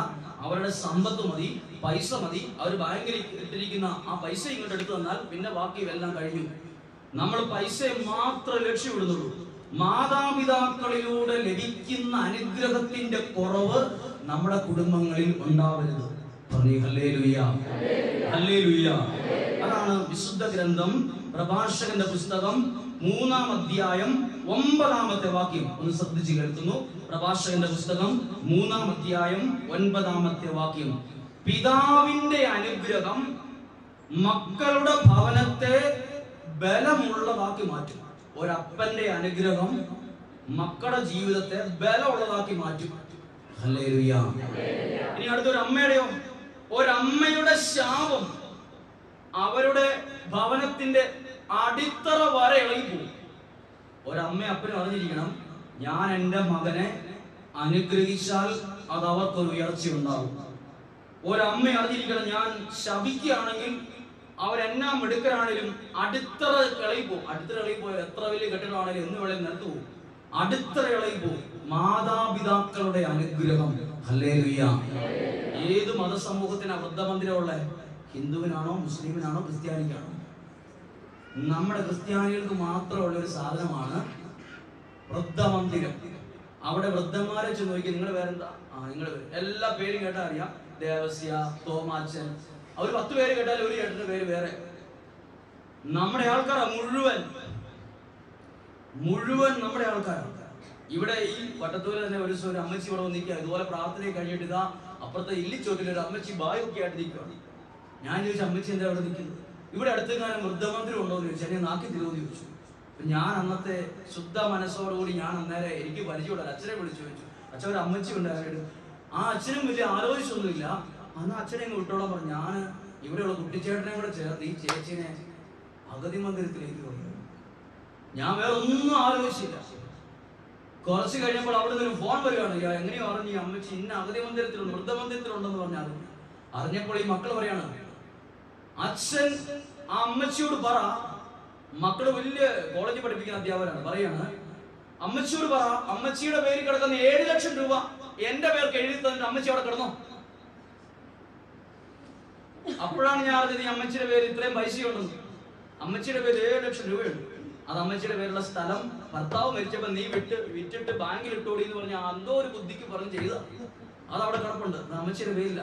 അവരുടെ സമ്പത്ത് മതി, പൈസ മതി. അവർ ബാങ്കിൽ ഇട്ടിരിക്കുന്ന ആ പൈസ ഇങ്ങോട്ട് എടുത്തു തന്നാൽ പിന്നെ ബാക്കി എല്ലാം കഴിഞ്ഞു. നമ്മൾ പൈസയെ മാത്രം ലക്ഷ്യമിടുന്നുള്ളൂ. മാതാപിതാക്കളിലൂടെ ലഭിക്കുന്ന അനുഗ്രഹത്തിന്റെ കുറവ് നമ്മുടെ കുടുംബങ്ങളിൽ ഉണ്ടാവരുത്. Hallelujah, hallelujah. അതാണ് വിശുദ്ധ ഗ്രന്ഥം പ്രഭാഷകന്റെ പുസ്തകം 3-ാം അധ്യായം 9-ാമത്തെ വാക്യം. ഒന്ന് ശ്രദ്ധിച്ച് കേൾക്കുന്നു. പ്രഭാഷകന്റെ പുസ്തകം 3-ാം അധ്യായം 9-ാമത്തെ വാക്യം. പിതാവിന്റെ അനുഗ്രഹം മക്കളുടെ ഭവനത്തെ ബലമുള്ളതാക്കി മാറ്റും. ഒരപ്പന്റെ അനുഗ്രഹം മക്കളുടെ ജീവിതത്തെ ബലമുള്ളതാക്കി മാറ്റും. ഹല്ലേലൂയ. ഇനി അടുത്തൊരു അമ്മയുടെയോ? ഒരമ്മയുടെ ശാപം അവരുടെ ഭവനത്തിന്റെ അടിത്തറ വരെ ഇളകിപ്പോകും. ഒരമ്മ അപ്പനും അറിഞ്ഞിരിക്കണം, ഞാൻ എൻ്റെ മകനെ അനുഗ്രഹിച്ചാൽ അത് അവർക്കൊരു ഉയർച്ച ഉണ്ടാകും. ഒരമ്മ അറിഞ്ഞിരിക്കണം, ഞാൻ ശപിക്കുകയാണെങ്കിൽ അവരെന്നാ മിടുക്കരാണെങ്കിലും അടിത്തറ ഇളകിപ്പോകും. അടിത്തറ ഇളകിപ്പോയ എത്ര വലിയ കെട്ടിടമാണെങ്കിലും എന്ന് വേണമെങ്കിൽ നിലത്ത് പോകും. അടിത്തറ ഇളകിപ്പോകും. മാതാപിതാക്കളുടെ അനുഗ്രഹം. ഹല്ലേലൂയ. ഏത് മതസമൂഹത്തിനാ വൃദ്ധമന്ദിരമുള്ള? ഹിന്ദുവിനാണോ, മുസ്ലിമിനാണോ, ക്രിസ്ത്യാനിക്കാണോ? നമ്മുടെ ക്രിസ്ത്യാനികൾക്ക് മാത്രമുള്ള ഒരു സാധനമാണ് വൃദ്ധമന്ദിരം. അവിടെ വൃദ്ധന്മാരെ ചെന്ന് നോക്കി, നിങ്ങൾ പേരെന്താ? നിങ്ങൾ എല്ലാ പേരും കേട്ടാൽ അറിയാം. ദേവസ്യ, തോമാച്ചൻ, അവർ 10 പേര് കേട്ടാൽ ഒരു ചേട്ടന്റെ പേര് വേറെ. നമ്മുടെ ആൾക്കാരാ മുഴുവൻ നമ്മുടെ ആൾക്കാരാണ്. ഇവിടെ ഈ വട്ടത്തൂര് തന്നെ ഒരു അമ്മച്ചി ഇവിടെ നിൽക്കുക. ഇതുപോലെ പ്രാർത്ഥനയെ കഴിഞ്ഞിട്ട് ഇതാ അപ്പുറത്തെ ഇല്ലിച്ചോട്ടിൽ ഒരു അമ്മച്ചി ബായൊക്കെ ആയിട്ട് നിൽക്കുകയാണ്. ഞാൻ ചോദിച്ചു, അമ്മച്ചി എന്താ അവിടെ നിൽക്കുന്നത്? ഇവിടെ അടുത്തെങ്ങാനും വൃദ്ധമന്ദിരം ഉണ്ടോ എന്ന് ചോദിച്ചു. എന്നെ നാക്കി തരുമെന്ന് ചോദിച്ചു. അപ്പൊ ഞാൻ അന്നത്തെ ശുദ്ധ മനസ്സോടുകൂടി ഞാൻ അന്നേരം എനിക്ക് പരിചയമുള്ള അച്ഛനെ വിളിച്ചു ചോദിച്ചു, അച്ഛൻ ഒരു അമ്മച്ചി ഉണ്ടായിരുന്നു. ആ അച്ഛനും വലിയ ആലോചിച്ചൊന്നുമില്ല. അന്ന് അച്ഛനെ അങ്ങ് വിട്ടോളാൻ പറഞ്ഞു. ഞാൻ ഇവിടെയുള്ള കുട്ടിച്ചേട്ടനെ കൂടെ ചേർത്ത് ഈ ചേച്ചിനെ അഗതി മന്ദിരത്തിലേക്ക് കൊണ്ടുപോയി. ഞാൻ വേറെ ഒന്നും ആലോചിച്ചില്ല. കുറച്ച് കഴിഞ്ഞപ്പോൾ അവിടെ നിന്ന് ഒരു ഫോൺ വരികയാണ്. എങ്ങനെയോ അറിഞ്ഞു, ഈ അമ്മച്ചി ഇന്ന അഗതി മന്ദിരത്തിലുണ്ട്, വൃദ്ധമന്ദിരത്തിലുണ്ടെന്ന് പറഞ്ഞാൽ അറിഞ്ഞപ്പോൾ ഈ മക്കൾ പറയാണ്, അച്ഛൻ ആ അമ്മച്ചിയോട് പറ, മക്കള് വലിയ കോളേജിൽ പഠിപ്പിക്കുന്ന അധ്യാപകരാണ്, പറയാണ്, അമ്മച്ചിയോട് പറ, അമ്മച്ചിയുടെ പേരിൽ കിടക്കുന്ന 7 ലക്ഷം രൂപ എന്റെ പേർക്ക് എഴുതി തന്നിട്ട് അമ്മച്ചി അവിടെ കിടന്നോ. അപ്പോഴാണ് ഞാൻ അറിഞ്ഞത് ഈ അമ്മച്ചിയുടെ പേര് ഇത്രയും പൈസയുണ്ടെന്ന്. അമ്മച്ചിയുടെ പേര് 7 ലക്ഷം രൂപയുണ്ട്. അത് അമ്മച്ചിയുടെ പേരുള്ള സ്ഥലം ഭർത്താവ് മരിച്ചപ്പോ നീ വിറ്റിട്ട് ബാങ്കിൽ ഇട്ടോടി എന്ന് പറഞ്ഞ എന്തോ ഒരു ബുദ്ധിക്ക് പറഞ്ഞ് ചെയ്ത അത് അവിടെ കിടപ്പുണ്ട്. അത് അമ്മച്ചിയുടെ പേരില്ല.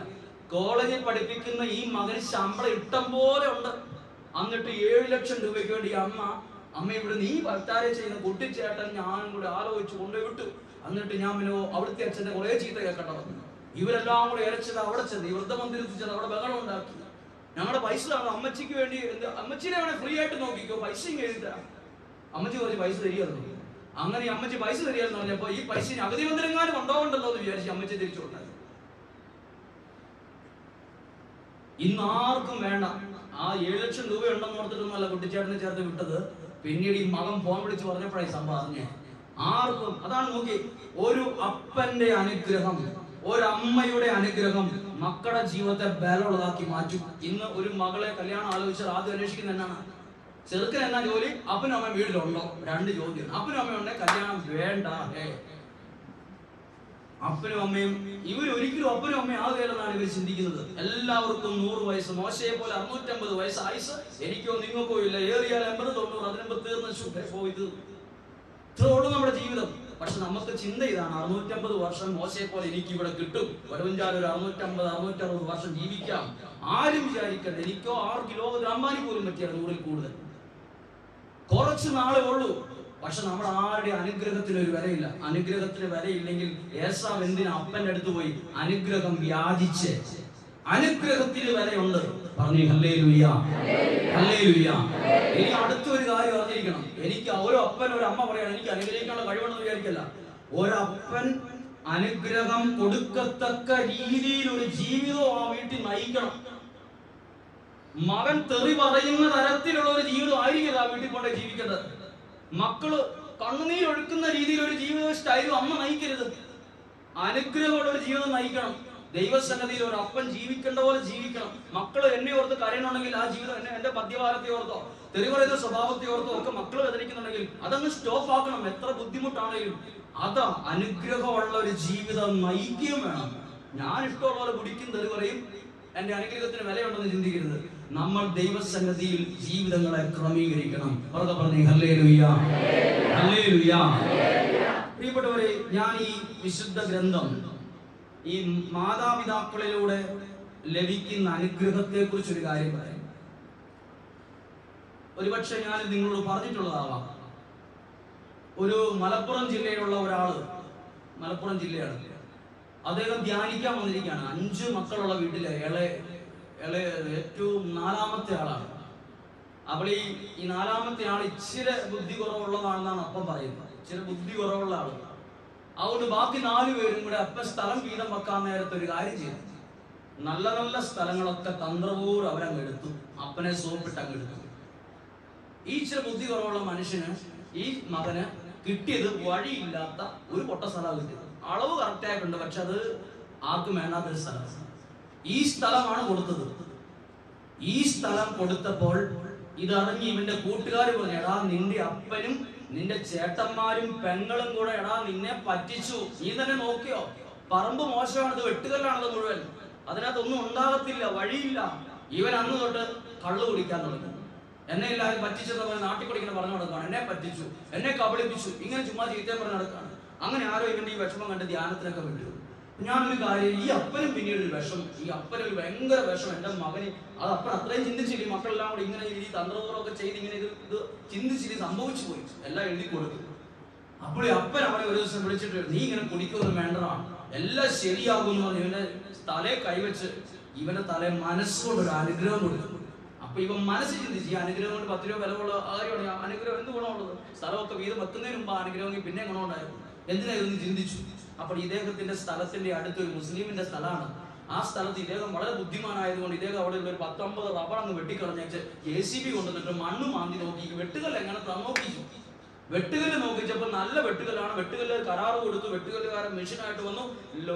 കോളേജിൽ പഠിപ്പിക്കുന്ന ഈ മകന് ശമ്പളം ഇഷ്ടം പോലെ ഉണ്ട്. എന്നിട്ട് 7 ലക്ഷം രൂപയ്ക്ക് വേണ്ടി അമ്മ ഇവിടെ നീ ഭർത്താരെ ചെയ്യുന്ന കുട്ടിച്ചേട്ടൻ ഞാനും കൂടെ ആലോചിച്ച് കൊണ്ടുപോയി വിട്ടു. എന്നിട്ട് ഞാൻ പിന്നെ അവിടുത്തെ അച്ഛന്റെ കുറെ ചീത്ത കേൾക്കണ്ട വന്നു. ഇവരെല്ലാം കൂടെ ഇരച്ചത് അവിടെ ചെന്ന് ഈ വൃദ്ധമന്ദിരത്തിൽ ചെന്ന് അവിടെ ബഹളം ഉണ്ടാക്കി. ഞങ്ങളുടെ പൈസ അമ്മച്ചിക്ക് വേണ്ടി അമ്മച്ചിനെ വേണേ ഫ്രീ ആയിട്ട് നോക്കിക്കോ, പൈസയും എഴുതി തരാം. അമ്മച്ചി കുറച്ച് പൈസ തരികയെന്ന്. അങ്ങനെ അമ്മച്ചി പൈസ തരികയെന്ന് പറഞ്ഞപ്പോ ഈ പൈസ അഗതി മന്ദിരങ്ങാനും കൊണ്ടുപോകണ്ടല്ലോ എന്ന് വിചാരിച്ച് അമ്മച്ചി തിരിച്ചു കൊണ്ടായി. ഇന്ന് ആർക്കും വേണ്ട. ആ 7 ലക്ഷം രൂപ ഉണ്ടെന്ന് ഓർത്തിട്ടൊന്നുമല്ല കുട്ടിച്ചേട്ടനെ ചേർത്ത് വിട്ടത്. പിന്നീട് ഈ മകൻ ഫോൺ വിളിച്ച് പറഞ്ഞപ്പോഴായി സംഭവം അറിഞ്ഞേ. ആർക്കും അതാണ് നോക്കി, ഒരു അപ്പന്റെ അനുഗ്രഹം, ഒരമ്മയുടെ അനുഗ്രഹം മക്കളുടെ ജീവിതത്തെ ബലമുള്ളതാക്കി മാറ്റും. ഇന്ന് ഒരു മകളെ കല്യാണം ആലോചിച്ചാൽ ആദ്യം അന്വേഷിക്കുന്ന എന്നാണ്? ചെറുക്കൻ എന്നാ ജോലി, അപ്പനും അമ്മയും വീട്ടിലുണ്ടോ? 2 ചോദ്യം. അപ്പനും അമ്മയും ഉണ്ടെ കല്യാണം വേണ്ട. അപ്പനും അമ്മയും ഇവരൊരിക്കലും അപ്പനും അമ്മയും ആകുകയില്ലെന്നാണ് ഇവർ ചിന്തിക്കുന്നത്. എല്ലാവർക്കും 100 വയസ്സ്, മോശയെ പോലെ 650 വയസ്സ് ആയുസ് എനിക്കോ നിങ്ങൾക്കോ ഇല്ല. ഏറിയാൽ 80, 90, അതിനുമ്പ് തീർന്ന പോയത്. ഇത്രയോടും നമ്മുടെ ജീവിതം. പക്ഷെ നമുക്ക് ചിന്ത ഇതാണ്, 650 വർഷം മോശയെ പോലെ എനിക്ക് ഇവിടെ കിട്ടും. വരവഞ്ചാൽ ഒരു 650, 660 വർഷം ജീവിക്കാം. ആരും വിചാരിക്കണ്ട എനിക്കോ 6 കിലോമീറ്റർ അമ്പാനി പോലും പറ്റിയാണ് 100-ൽ കൂടുതൽ. കുറച്ച് നാളെ ഉള്ളൂ. പക്ഷെ നമ്മൾ ആരുടെ അനുഗ്രഹത്തിന് ഒരു വിലയില്ല. അനുഗ്രഹത്തിന് വിലയില്ലെങ്കിൽ ഏസാവ് എന്തിനാ അപ്പന്റെ അടുത്ത് പോയി അനുഗ്രഹം വ്യാജിച്ച്? അനുഗ്രഹത്തിന് വിലയുണ്ട്. പറഞ്ഞു ഹല്ലേലൂയ, ഹല്ലേലൂയ. ഇനി അടുത്തൊരു കാര്യം അറിഞ്ഞിരിക്കണം. എനിക്ക് ഓരോ അപ്പൻ ഒരു അമ്മ പറയണം എനിക്ക് അനുഗ്രഹിക്കാനുള്ള കഴിവുണ്ടെന്ന് വിചാരിക്കല്ല. ഒരപ്പൻ അനുഗ്രഹം കൊടുക്കത്തക്ക രീതിയിൽ ഒരു ജീവിതം ആ വീട്ടിൽ നയിക്കണം. മകൻ തെറി പറയുന്ന തരത്തിലുള്ള ഒരു ജീവിതം ആയിരിക്കും ആ വീട്ടിൽ കൊണ്ട് ജീവിക്കേണ്ടത്. മക്കള് കണ്ണുനീരൊഴുക്കുന്ന രീതിയിൽ ഒരു ജീവിത സ്റ്റൈലും അമ്മ നയിക്കരുത്. അനുഗ്രഹമുള്ള ഒരു ജീവിതം നയിക്കണം. ദൈവസന്നദ്ധിയിൽ ഒരു അപ്പൻ ജീവിക്കേണ്ട പോലെ ജീവിക്കണം. മക്കള് എന്നെ ഓർത്ത് കരയണമെങ്കിൽ ആ ജീവിതം എന്റെ മദ്യപാനത്തെ ഓർത്തോ തെറി പറയുന്ന സ്വഭാവത്തെ ഓർത്തോ ഒക്കെ മക്കൾ വേദനിക്കുന്നുണ്ടെങ്കിൽ അതങ്ങ് സ്റ്റോപ്പ് ആക്കണം. എത്ര ബുദ്ധിമുട്ടാണെങ്കിലും അതാ അനുഗ്രഹമുള്ള ഒരു ജീവിതം നയിക്കുകയും വേണം. ഞാൻ ഇഷ്ടമുള്ള പോലെ കുടിക്കും, തെറി പറയും, എന്റെ അനുഗ്രഹത്തിന് വിലയുണ്ടെന്ന് ചിന്തിക്കരുത്. നമ്മൾ ദൈവസന്നിധിയിൽ ജീവിതങ്ങളെ ക്രമീകരിക്കണം. പറഞ്ഞേ ഹല്ലേലൂയ, ഹല്ലേലൂയ. പ്രിയപ്പെട്ടവരെ, ഞാൻ ഈ വിശുദ്ധ ഗ്രന്ഥം, ഈ മാതാപിതാക്കളിലൂടെ ലഭിക്കുന്ന അനുഗ്രഹത്തെ കുറിച്ചൊരു കാര്യം പറയാം. ഒരുപക്ഷെ ഞാൻ നിങ്ങളോട് പറഞ്ഞിട്ടുള്ളതാവാം. ഒരു മലപ്പുറം ജില്ലയിലുള്ള ഒരാള്, മലപ്പുറം ജില്ലയാണ്, അദ്ദേഹം ധ്യാനിക്കാൻ വന്നിരിക്കുകയാണ്. 5 മക്കളുള്ള വീട്ടിലെ ഏറ്റവും 4ാമത്തെ ആളാണ്. അപ്പോൾ ഈ 4ാമത്തെ ആൾ ഇച്ചിരി ബുദ്ധി കുറവുള്ളതാണെന്നാണ് അപ്പം പറയുന്നത്. ഇച്ചിരി ബുദ്ധി കുറവുള്ള ആള്. അതുകൊണ്ട് ബാക്കി 4 പേരും കൂടെ അപ്പം സ്ഥലം വീതം വെക്കാൻ നേരത്തെ ഒരു കാര്യം ചെയ്തു. നല്ല നല്ല സ്ഥലങ്ങളൊക്കെ തന്ത്രപൂർവ്വം അവരങ്ങ് എടുത്തു. അപ്പനെ സോപ്പിട്ട് അങ്ങ് എടുത്തു. ഈ ഇച്ചിരി ബുദ്ധി കുറവുള്ള മനുഷ്യന്, ഈ മകന് കിട്ടിയത് വഴിയില്ലാത്ത ഒരു പൊട്ട സ്ഥലമാണ് കിട്ടിയത്. അളവ് കറക്റ്റ് ആയിട്ടുണ്ട്, പക്ഷെ അത് ആർക്കും വേണ്ടാത്തൊരു സ്ഥലമാണ്. ഈ സ്ഥലമാണ് കൊടുത്തത്. ഈ സ്ഥലം കൊടുത്തപ്പോൾ ഇതറിഞ്ഞ് ഇവന്റെ കൂട്ടുകാർ പറഞ്ഞു, എടാ നിന്റെ അപ്പനും നിന്റെ ചേട്ടന്മാരും പെങ്ങളും കൂടെ എടാ നിന്നെ പറ്റിച്ചു, നീ തന്നെ നോക്കിയോ, പറമ്പ് മോശമാണത്, വെട്ടുകല്ലാണത് മുഴുവൻ, അതിനകത്തൊന്നും ഉണ്ടാകത്തില്ല, വഴിയില്ല. ഇവൻ അന്ന് തൊട്ട് കള്ളു കുടിക്കാൻ തുടങ്ങി. എന്നെ എല്ലാവരും പറ്റിച്ചെന്ന് പറഞ്ഞ് നാട്ടിൽ കുടിക്കുന്ന പറഞ്ഞു നടക്കുകയാണ്. എന്നെ പറ്റിച്ചു, എന്നെ കബളിപ്പിച്ചു, ഇങ്ങനെ ചുമ്മാ ചീത്തയും പറഞ്ഞ് നടക്കുകയാണ്. അങ്ങനെ ആരോ ഇവന്റെ ഈ വിഷമം കണ്ട് ധ്യാനത്തിനൊക്കെ വിട്ടു. ഞാനൊരു കാര്യം, ഈ അപ്പനും പിന്നീട് ഒരു വിഷം, ഈ അപ്പനൊരു ഭയങ്കര വിഷം, എന്റെ മകന് അത് അപ്പൻ അത്രയും ചിന്തിച്ചില്ല. ഈ മക്കളെല്ലാം കൂടി ഇങ്ങനെ ഈ തന്ത്രപൂർവ്വമൊക്കെ ചെയ്ത് ഇങ്ങനെ ഇത് ചിന്തിച്ചിട്ട് സംഭവിച്ചു പോയി, എല്ലാം എഴുതി കൊടുക്കും. അപ്പോൾ ഈ അപ്പൻ അവനെ ഒരു ദിവസം വിളിച്ചിട്ട്, നീ ഇങ്ങനെ കുടിക്കൊന്നും വേണ്ടതാണ്, എല്ലാം ശരിയാകും എന്ന് പറഞ്ഞ് ഇവന്റെ തലയെ കൈവച്ച് ഇവന്റെ തലയെ മനസ്സുകൊണ്ടൊരു അനുഗ്രഹം കൊടുക്കും. അപ്പൊ ഇവൻ മനസ്സിൽ ചിന്തിച്ച്, ഈ അനുഗ്രഹം കൊണ്ട് 10 രൂപ വിലമുള്ള കാര്യമാണ്. അനുഗ്രഹം എന്ത് ഗുണമുള്ളത്? സ്ഥലമൊക്കെ വീതം വെക്കുന്നതിന് മുമ്പ് അനുഗ്രഹമെങ്കിൽ പിന്നെ ഗുണമുണ്ടായിരുന്നു. എന്തിനായിരുന്നു ചിന്തിച്ചു. അപ്പോൾ ഇദ്ദേഹത്തിന്റെ സ്ഥലത്തിന്റെ അടുത്തൊരു മുസ്ലിമിന്റെ സ്ഥലമാണ്. ആ സ്ഥലത്ത് ഇദ്ദേഹം വളരെ ബുദ്ധിമാനായതുകൊണ്ട് ഇദ്ദേഹം അവിടെ ഉള്ള ഒരു 10-50 റബ്ബർ അങ്ങ് വെട്ടിക്കളഞ്ഞേച്ച് JCB കൊണ്ടുവന്നിട്ട് മണ്ണ് മാന്തി നോക്കി വെട്ടുകല്ല് എങ്ങനെ നോക്കിച്ചു. വെട്ടുകല്ല് നോക്കിച്ചപ്പോൾ നല്ല വെട്ടുകല്ലാണ്. വെട്ടുകല്ല് കരാറ് കൊടുത്തു. വെട്ടുകല്ലുകാരൻ മെഷീനായിട്ട് വന്നു,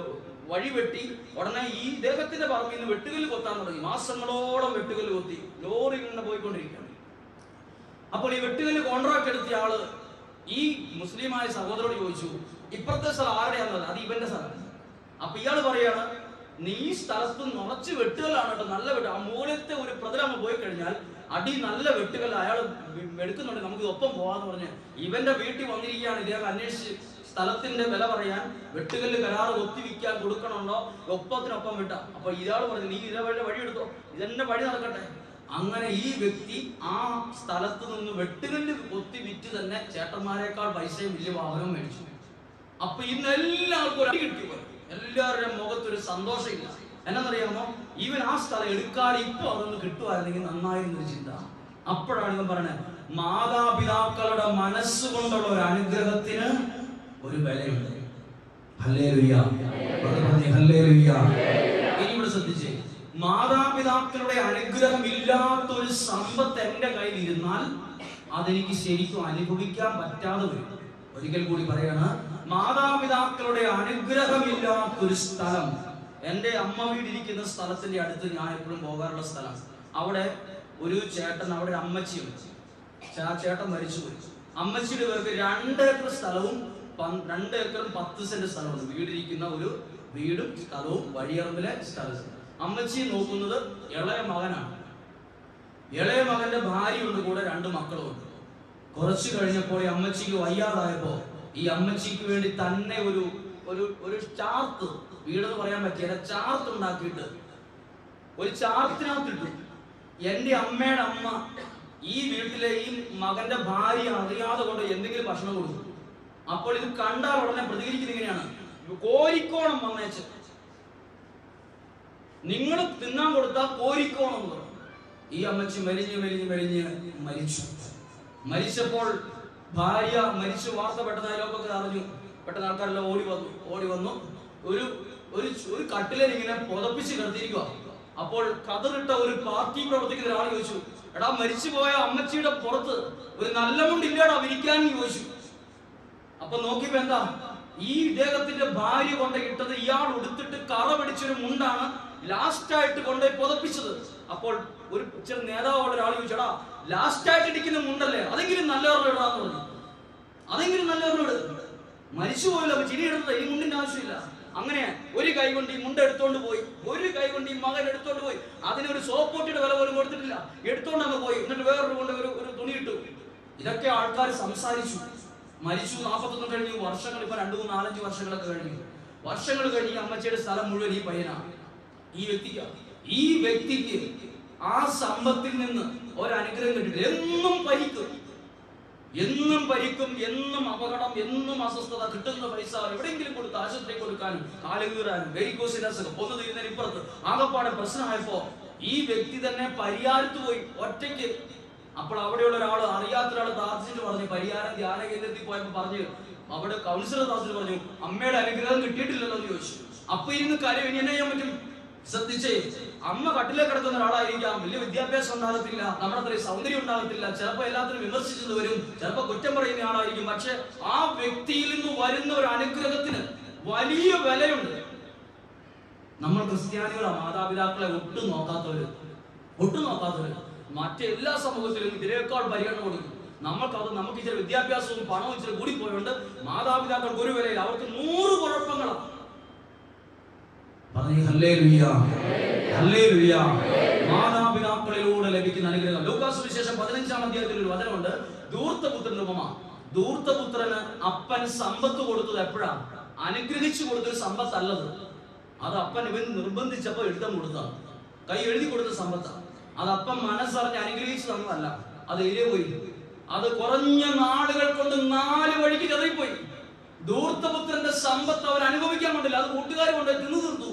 വഴി വെട്ടി. ഉടനെ ഈ ഇദ്ദേഹത്തിന്റെ പറമ്പിൽ നിന്ന് വെട്ടുകല്ല് കൊത്താൻ തുടങ്ങി. മാസങ്ങളോളം വെട്ടുകല്ല് കൊത്തി. ലോറി ഇങ്ങനെ പോയിക്കൊണ്ടിരിക്കുകയാണ്. അപ്പോൾ ഈ വെട്ടുകല്ല് കോൺട്രാക്ട് എടുത്തിയ ആള് ഈ മുസ്ലിമായ സഹോദരോട് ചോദിച്ചു, ഇപ്പുറത്തെ സ്ഥലം ആരുടെയാണെന്നത്? അത് ഇവന്റെ സ്ഥലം. അപ്പൊ ഇയാള് പറയാണ്, നീ സ്ഥലത്ത് നിറച്ച് വെട്ടുകല്ലാണ് കേട്ടോ, നല്ല വെട്ട്. ആ മൂലത്തെ ഒരു പ്രതലം പോയി കഴിഞ്ഞാൽ അടി നല്ല വെട്ടുകല്ല് അയാൾ എടുക്കുന്നുണ്ട്, നമുക്ക് ഒപ്പം പോവാന്ന് പറഞ്ഞ് ഇവന്റെ വീട്ടിൽ വന്നിരിക്കുകയാണ്. ഇദ്ദേഹം അന്വേഷിച്ച് സ്ഥലത്തിന്റെ വില പറയാൻ, വെട്ടുകല്ല് കരാറ് ഒത്തിവിക്കാൻ കൊടുക്കണുണ്ടോ, ഒപ്പത്തിനൊപ്പം വിട്ട. അപ്പൊ ഇയാൾ പറഞ്ഞു, നീ ഇതേവഴിയുടെ വഴി എടുത്തോ, ഇതെന്നെ വഴി നടക്കട്ടെ. അങ്ങനെ ഈ വ്യക്തി ആ സ്ഥലത്ത് നിന്ന് വെട്ടുകല്ല് കൊത്തി വിറ്റ് തന്നെ ചേട്ടന്മാരെക്കാൾ പൈസയും വലിയ വാഹനവും മേടിച്ചു. അപ്പൊ ഇന്ന് എല്ലാവർക്കും ഒരു അടി കിട്ടിയ, എല്ലാവരുടെയും മുഖത്തൊരു സന്തോഷമില്ല. എന്നറിയാമോ, ഇവൻ ആ സ്ഥലം എടുക്കാതെ ഇപ്പൊ അതൊന്ന് കിട്ടുമായിരുന്നെങ്കിൽ നന്നായിരുന്നൊരു ചിന്ത. അപ്പോഴാണ് ഇവൻ പറഞ്ഞത്, മാതാപിതാക്കളുടെ മനസ്സുകൊണ്ടുള്ള ഒരു അനുഗ്രഹത്തിന് ഒരു വിലയുണ്ട്. Hallelujah, hallelujah. ഇനി ഇവിടെ ശ്രദ്ധിച്ചേ, മാതാപിതാക്കളുടെ അനുഗ്രഹം ഇല്ലാത്തൊരു സമ്പത്ത് എന്റെ കയ്യിൽ ഇരുന്നാൽ അതെനിക്ക് ശരിക്കും അനുഭവിക്കാൻ പറ്റാതെ വരും. ഒരിക്കൽ കൂടി പറയാണ്, മാതാപിതാക്കളുടെ അനുഗ്രഹമില്ലാത്തൊരു സ്ഥലം, എന്റെ അമ്മ വീടിരിക്കുന്ന സ്ഥലത്തിന്റെ അടുത്ത് ഞാൻ എപ്പോഴും പോകാറുള്ള സ്ഥലം. അവിടെ ഒരു ചേട്ടൻ, അവിടെ ഒരു അമ്മച്ചിയുണ്ട്. ആ ചേട്ടൻ മരിച്ചുപോയി. അമ്മച്ചിയുടെ പേർക്ക് 2 ഏക്കർ സ്ഥലവും 2 ഏക്കറും 10 സെന്റ് സ്ഥലമുണ്ട്. വീടിരിക്കുന്ന ഒരു വീടും സ്ഥലവും വഴിയറമ്പിലെ സ്ഥലവും. അമ്മച്ചിയെ നോക്കുന്നത് ഇളയ മകനാണ്. ഇളയ മകന്റെ ഭാര്യയുണ്ട്, കൂടെ 2 മക്കളുമുണ്ട്. കുറച്ചു കഴിഞ്ഞപ്പോൾ ഈ അമ്മച്ചിക്ക് വയ്യാതായപ്പോ ഈ അമ്മച്ചിക്ക് വേണ്ടി തന്നെ ഒരു ചാർത്ത്, വീടെന്ന് പറയാൻ പറ്റിയ ചാർത്ത് ഉണ്ടാക്കിയിട്ട് ഒരു ചാർത്തിനകത്തിട്ടു, എന്റെ അമ്മയുടെ അമ്മ ഈ വീട്ടിലെ ഈ മകന്റെ ഭാര്യ അറിയാതെ കൊണ്ട് എന്തെങ്കിലും ഭക്ഷണം കൊടുക്കും. അപ്പോൾ ഇത് കണ്ടാൽ ഉടനെ പ്രതികരിക്കുന്നത് ഇങ്ങനെയാണ്, കോരിക്കോണം വന്നേച്ച്, നിങ്ങൾ തിന്നാൻ കൊടുത്താൽ കോരിക്കോണം എന്ന് പറഞ്ഞു. ഈ അമ്മച്ചി മരിച്ചു. മരിച്ചപ്പോൾ ഭാര്യ മരിച്ചു വാർത്ത പെട്ടെന്ന് അയലോക്കത്തിൽ അറിഞ്ഞു. പെട്ടെന്ന് ആൾക്കാരെല്ലാം ഓടി വന്നു ഒരു കട്ടിലിങ്ങനെ പുതപ്പിച്ച് കിടത്തിയിരിക്കുക. അപ്പോൾ കതറിട്ട ഒരു പാർട്ടി പ്രവർത്തിക്കുന്ന ഒരാൾ ചോദിച്ചു, എടാ മരിച്ചുപോയ അമ്മച്ചിയുടെ പുറത്ത് ഒരു നല്ല മുണ്ടില്ലാടാ വിരിക്കാൻ ചോദിച്ചു. അപ്പൊ നോക്കിയപ്പോ എന്താ, ഈ ഇദ്ദേഹത്തിന്റെ ഭാര്യ കൊണ്ടിട്ടത് ഇയാൾ ഉടുത്തിട്ട് കറ പിടിച്ചൊരു മുണ്ടാണ് ലാസ്റ്റ് ആയിട്ട് കൊണ്ടുപോയി പുതപ്പിച്ചത്. അപ്പോൾ ഒരു ചില നേതാവുള്ള ഒരാൾ ചോദിച്ചടാ, ലാസ്റ്റ് ആയിട്ട് ഇരിക്കുന്ന മുണ്ടല്ലേ, അതെങ്കിലും നല്ലവരുടെ ഇടാന്ന് പറഞ്ഞു. അതെങ്കിലും നല്ലവരുടെ ഇട്, മരിച്ചു പോയില്ല, അപ്പൊ ചിരി ഇടുന്നത് ഈ മുണ്ടിന്റെ ആവശ്യമില്ല. അങ്ങനെ ഒരു കൈ കൊണ്ട് ഈ മുണ്ട് എടുത്തോണ്ട് പോയി, ഒരു കൈ കൊണ്ട് ഈ മകൻ എടുത്തോണ്ട് പോയി. അതിനൊരു സോപ്പൊട്ടിയുടെ വില പോലും കൊടുത്തിട്ടില്ല, എടുത്തോണ്ട് അങ്ങ് പോയി. എന്നിട്ട് വേറൊരു കൊണ്ട് ഒരു തുണി ഇട്ടു. ഇതൊക്കെ ആൾക്കാർ സംസാരിച്ചു. മരിച്ചു 41 കഴിഞ്ഞു, വർഷങ്ങൾ ഇപ്പൊ 2, 3, 4, 5 വർഷങ്ങളൊക്കെ കഴിഞ്ഞു. വർഷങ്ങൾ കഴിഞ്ഞ് അമ്മച്ചിയുടെ സ്ഥലം മുഴുവൻ ഈ പയ്യനാണ്. ഈ വ്യക്തിക്ക് ആ സമ്പത്തിൽ നിന്ന് ഒരനുഗ്രഹം കിട്ടില്ല. എന്നും പരിക്കും, എന്നും അപകടം, എന്നും അസ്വസ്ഥത. കിട്ടുന്ന പൈസ എവിടെയെങ്കിലും കൊടുത്ത് ആശുപത്രി കൊടുക്കാനും കാലുകീറാനും വെരിക്കോസിലൊക്കെ പൊന്നു തീരുന്നതിന് ഇപ്പുറത്ത് ആകപ്പാടെ പ്രശ്നമായപ്പോ ഈ വ്യക്തി തന്നെ പരിയാരത്ത് പോയി ഒറ്റയ്ക്ക്. അപ്പോൾ അവിടെയുള്ള ഒരാൾ, അറിയാത്ത ഒരാൾ താമസിച്ചിട്ട് പറഞ്ഞു, പരിയാരം ധ്യാന കേന്ദ്രത്തിൽ പോയപ്പോ പറഞ്ഞു, അവിടെ കൗൺസിലർ താമസിച്ചിട്ട് പറഞ്ഞു, അമ്മയുടെ അനുഗ്രഹം കിട്ടിയിട്ടില്ലല്ലോ എന്ന് ചോദിച്ചു. അപ്പൊ ഇരുന്ന് കാര്യം ഇനി എന്നെ ചെയ്യാൻ പറ്റും? ശ്രദ്ധിച്ചേ, അമ്മ കട്ടിലേക്ക് കിടക്കുന്ന ഒരാളായിരിക്കാം, വലിയ വിദ്യാഭ്യാസം ഉണ്ടാകത്തില്ല, നമ്മുടെ അത്രയും സൗന്ദര്യം ഉണ്ടാകത്തില്ല, ചിലപ്പോൾ എല്ലാത്തിനും വിമർശിച്ചത് വരും, ചിലപ്പോൾ കുറ്റം പറയുന്ന ആളായിരിക്കും. പക്ഷെ ആ വ്യക്തിയിൽ നിന്ന് വരുന്ന ഒരു അനുഗ്രഹത്തിന് വലിയ വിലയുണ്ട്. നമ്മൾ ക്രിസ്ത്യാനികളാ മാതാപിതാക്കളെ ഒട്ടും നോക്കാത്തവര്. മറ്റെല്ലാ സമൂഹത്തിലും ഇതിനേക്കാൾ പരിഗണന കൊടുക്കും. നമുക്ക് ഇച്ചിരി വിദ്യാഭ്യാസവും പണവും ഇച്ചിരി കൂടിപ്പോയുണ്ട്. മാതാപിതാക്കൾക്ക് ഒരു വിലയില്ല, അവർക്ക് 100 കുഴപ്പങ്ങളാണ്. മാതാപിതാക്കളിലൂടെ ലഭിക്കുന്ന അനുഗ്രഹം. ലൂക്കാസ് സുവിശേഷം 15-ാം അധ്യായത്തിൽ ഒരു വചനമുണ്ട്, ധൂർത്തപുത്രന്റെ ഉപമ. ധൂർത്തപുത്രന് അപ്പൻ സമ്പത്ത് കൊടുത്തത് എപ്പോഴാ? അനുഗ്രഹിച്ചു കൊടുത്തൊരു സമ്പത്തല്ലത്. അത് അപ്പൻ ഇവൻ നിർബന്ധിച്ചപ്പോ എഴുതാൻ കൊടുത്താണ്, കൈ എഴുതി കൊടുത്ത സമ്പത്താണ്. അത് അപ്പം മനസ്സറിഞ്ഞ് അനുഗ്രഹിച്ചു തന്നതല്ല. അത് എരിയ പോയി. അത് കുറഞ്ഞ നാളുകൾ കൊണ്ട് 4 വഴിക്ക് ചെറിപ്പോയി. ധൂർത്തപുത്രന്റെ സമ്പത്ത് അവൻ അനുഭവിക്കാൻ പറ്റില്ല. അത് കൂട്ടുകാർ കൊണ്ട് തിന്നു തീർത്തു.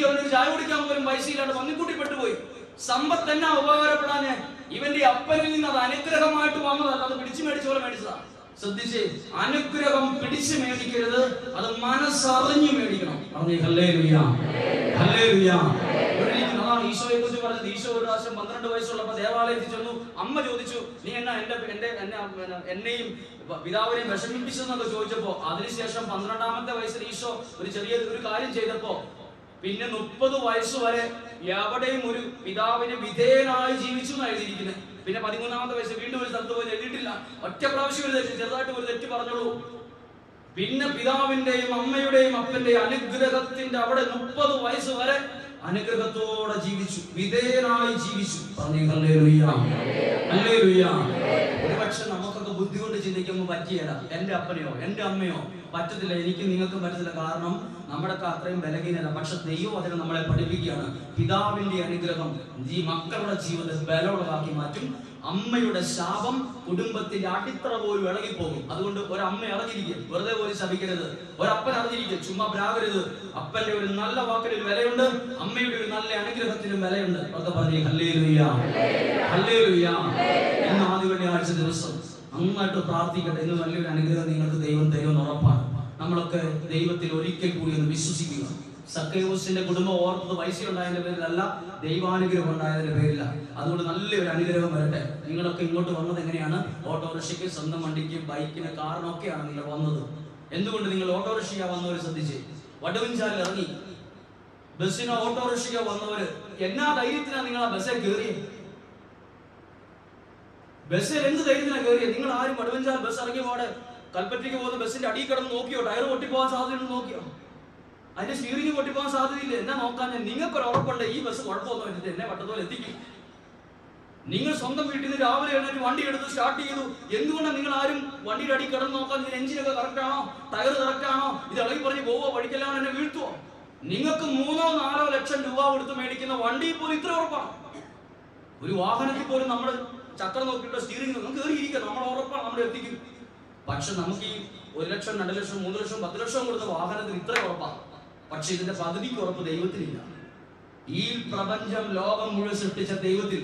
അവനൊരു ചായ കുടിക്കാൻ പോലും പൈസ ഇല്ലാണ്ട് പന്നിക്കൂട്ടി പെട്ടുപോയി. സമ്പത്ത് തന്നെ ഉപകാരപ്പെടാന് ഇവന്റെ അപ്പനിൽ നിന്ന് അത് അനുഗ്രഹമായിട്ട് വന്നതല്ല, അത് പിടിച്ചു മേടിച്ച പോലെ മേടിച്ചതാണ്. ശ്രദ്ധിച്ചേ, അനുഗ്രഹം പിടിച്ചു മേടിക്കരുത്, അത് മനസ്സറിഞ്ഞു മേടിക്കണം. അതാണ് ഈശോയെ കുറിച്ച് പറഞ്ഞത്. ഈശോ ഒരു പ്രാവശ്യം 12 വയസ്സുള്ളപ്പോ ദേവാലയത്തിൽ ചെന്നു. അമ്മ ചോദിച്ചു, നീ എന്നെയും പിതാവിനെയും വിഷമിപ്പിച്ചെന്നൊക്കെ ചോദിച്ചപ്പോ, അതിനുശേഷം 12-ാമത്തെ വയസ്സിൽ ഈശോ ഒരു കാര്യം ചെയ്തപ്പോ, പിന്നെ 30 വയസ്സ് വരെ എവിടെയും ഒരു പിതാവിന് വിധേയനായി ജീവിച്ചു എന്നാണ് എഴുതിയിരിക്കുന്നത്. പിന്നെ 13-ാമത്തെ വയസ്സ് വീണ്ടും ഒരു സ്ഥലത്ത് പോയി എഴുതിയിട്ടില്ല. ഒറ്റ പ്രാവശ്യം ഒരു തെറ്റ്, ചെറുതായിട്ട് ഒരു തെറ്റ് പറഞ്ഞോളൂ. പിന്നെ പിതാവിന്റെയും അമ്മയുടെയും അപ്പന്റെയും അനുഗ്രഹത്തിന്റെ അവിടെ 30 വയസ്സ് വരെ അനുഗ്രഹത്തോടെ ജീവിച്ചു, വിധേയനായി ജീവിച്ചു. ഒരുപക്ഷെ നമുക്കൊക്കെ ബുദ്ധി കൊണ്ട് ചിന്തിക്കുമ്പോൾ പറ്റിയല്ല, എന്റെ അപ്പനെയോ എന്റെ അമ്മയോ പറ്റത്തില്ല, എനിക്ക് നിങ്ങൾക്കും പറ്റത്തില്ല, കാരണം നമ്മുടെ അത്രയും ബലഹീനല്ല. പക്ഷെ ദൈവം അതിനെ നമ്മളെ പഠിപ്പിക്കുകയാണ്. പിതാവിന്റെ അനുഗ്രഹം ഈ മക്കളുടെ ജീവിതത്തിൽ ബലമുള്ളതാക്കി മാറ്റും. അമ്മയുടെ ശാപം കുടുംബത്തിന്റെ അടിത്തറ പോലും ഇളകിപ്പോകും. അതുകൊണ്ട് ഒരമ്മ അറിഞ്ഞിരിക്കും, വെറുതെ പോലും ശപിക്കരുത്. ഒരപ്പൻ അറിഞ്ഞിരിക്കും, ചുമ്മാ പ്രാകരുത്. അപ്പന്റെ ഒരു നല്ല വാക്കിന് ഒരു വിലയുണ്ട്, അമ്മയുടെ ഒരു നല്ല അനുഗ്രഹത്തിനും വിലയുണ്ട്. ഒക്കെ പറഞ്ഞേ ഹല്ലേലൂയ, ഹല്ലേലൂയ. ഇന്ന് ആദ്യ വെള്ളിയാഴ്ച ദിവസം നന്നായിട്ട് പ്രാർത്ഥിക്കട്ടെ. ഇന്ന് നല്ലൊരു അനുഗ്രഹം നിങ്ങൾക്ക് ദൈവം തരുമെന്ന് ഉറപ്പാണ്. നമ്മളൊക്കെ ദൈവത്തിൽ ഒരിക്കൽ കൂടി ഒന്ന് വിശ്വസിക്കുക. സക്കൈവസിന്റെ കുടുംബം ഓർത്തത് പൈസ ഉണ്ടായതിന്റെ പേരിലല്ല, ദൈവാനുഗ്രഹം ഉണ്ടായതിന്റെ പേരില. അതുകൊണ്ട് നല്ലൊരു അനുഗ്രഹം വരട്ടെ. നിങ്ങളൊക്കെ ഇങ്ങോട്ട് വന്നത് എങ്ങനെയാണ്? ഓട്ടോറിക്ഷയ്ക്ക്, സ്വന്തം വണ്ടിക്ക്, ബൈക്കിന്, കാറിനൊക്കെയാണ് നിങ്ങൾ വന്നത്. എന്തുകൊണ്ട് നിങ്ങൾ ഓട്ടോറിക്ഷ വന്നവർ ശ്രദ്ധിച്ച്, വടുവഞ്ചാലിൽ ഇറങ്ങി ബസ്സിനോ ഓട്ടോറിക്ഷയോ വന്നവര് എന്നാ ധൈര്യത്തിനാണ് നിങ്ങൾ ആ ബസ്സിൽ കയറിയത്? ബസ്സിൽ എന്ത് ധൈര്യത്തിനാണ് കയറിയത്? നിങ്ങൾ ആരും വടുവഞ്ചാൽ ബസ് ഇറങ്ങിയ പാടെ കൽപ്പറ്റയ്ക്ക് പോകുന്ന ബസ്സിന്റെ അടിയിൽ കിടന്ന് നോക്കിയോ? ടയർ പൊട്ടിപ്പോകാൻ സാധ്യതയുണ്ടെന്ന് നോക്കിയോ? അതിന്റെ സ്റ്റിയറിംഗ് പൊട്ടിപ്പോകാൻ സാധ്യതയില്ല. എന്നാ നോക്കാൻ? നിങ്ങൾക്കൊരു ഉറപ്പുണ്ട് ഈ ബസ് കുഴപ്പമൊന്നും പറ്റില്ല, എന്നെ പട്ടത്തോളം എത്തിക്കും. നിങ്ങൾ സ്വന്തം വീട്ടിൽ നിന്ന് രാവിലെ എഴുന്നേറ്റ് വണ്ടി എടുത്ത് സ്റ്റാർട്ട് ചെയ്തു. എന്തുകൊണ്ടാണ് നിങ്ങൾ ആരും വണ്ടിയുടെ അടി കിടന്ന് നോക്കാൻ? എഞ്ചിനൊക്കെ കറക്റ്റ് ആണോ? ടയർ കറക്റ്റ് ആണോ? ഇത് ഇളകി പറഞ്ഞ് പോവോ, വഴിക്കെല്ലാം എന്നെ വീഴ്ത്തുവോ? നിങ്ങൾക്ക് 3-4 ലക്ഷം രൂപ കൊടുത്ത് മേടിക്കുന്ന വണ്ടിയിൽ പോലും ഇത്ര ഉറപ്പാണ്. ഒരു വാഹനത്തിൽ പോലും നമ്മൾ ചക്രം നോക്കിയിട്ട് സ്റ്റിയറിംഗ് നമുക്ക് കയറിയിരിക്കുക, നമ്മൾ ഉറപ്പാണ് നമ്മൾ എത്തിക്കും. പക്ഷെ നമുക്ക് ഈ 1 ലക്ഷം, 2 ലക്ഷം, 3 ലക്ഷം, 10 ലക്ഷം കൊടുത്ത വാഹനത്തിന് ഇത്ര ഉറപ്പാണ്. പക്ഷെ ഇതിന്റെ പകുതിക്ക് ഉറപ്പ് ദൈവത്തിനില്ല. ഈ പ്രപഞ്ചം, ലോകം മുഴുവൻ സൃഷ്ടിച്ച ദൈവത്തിൽ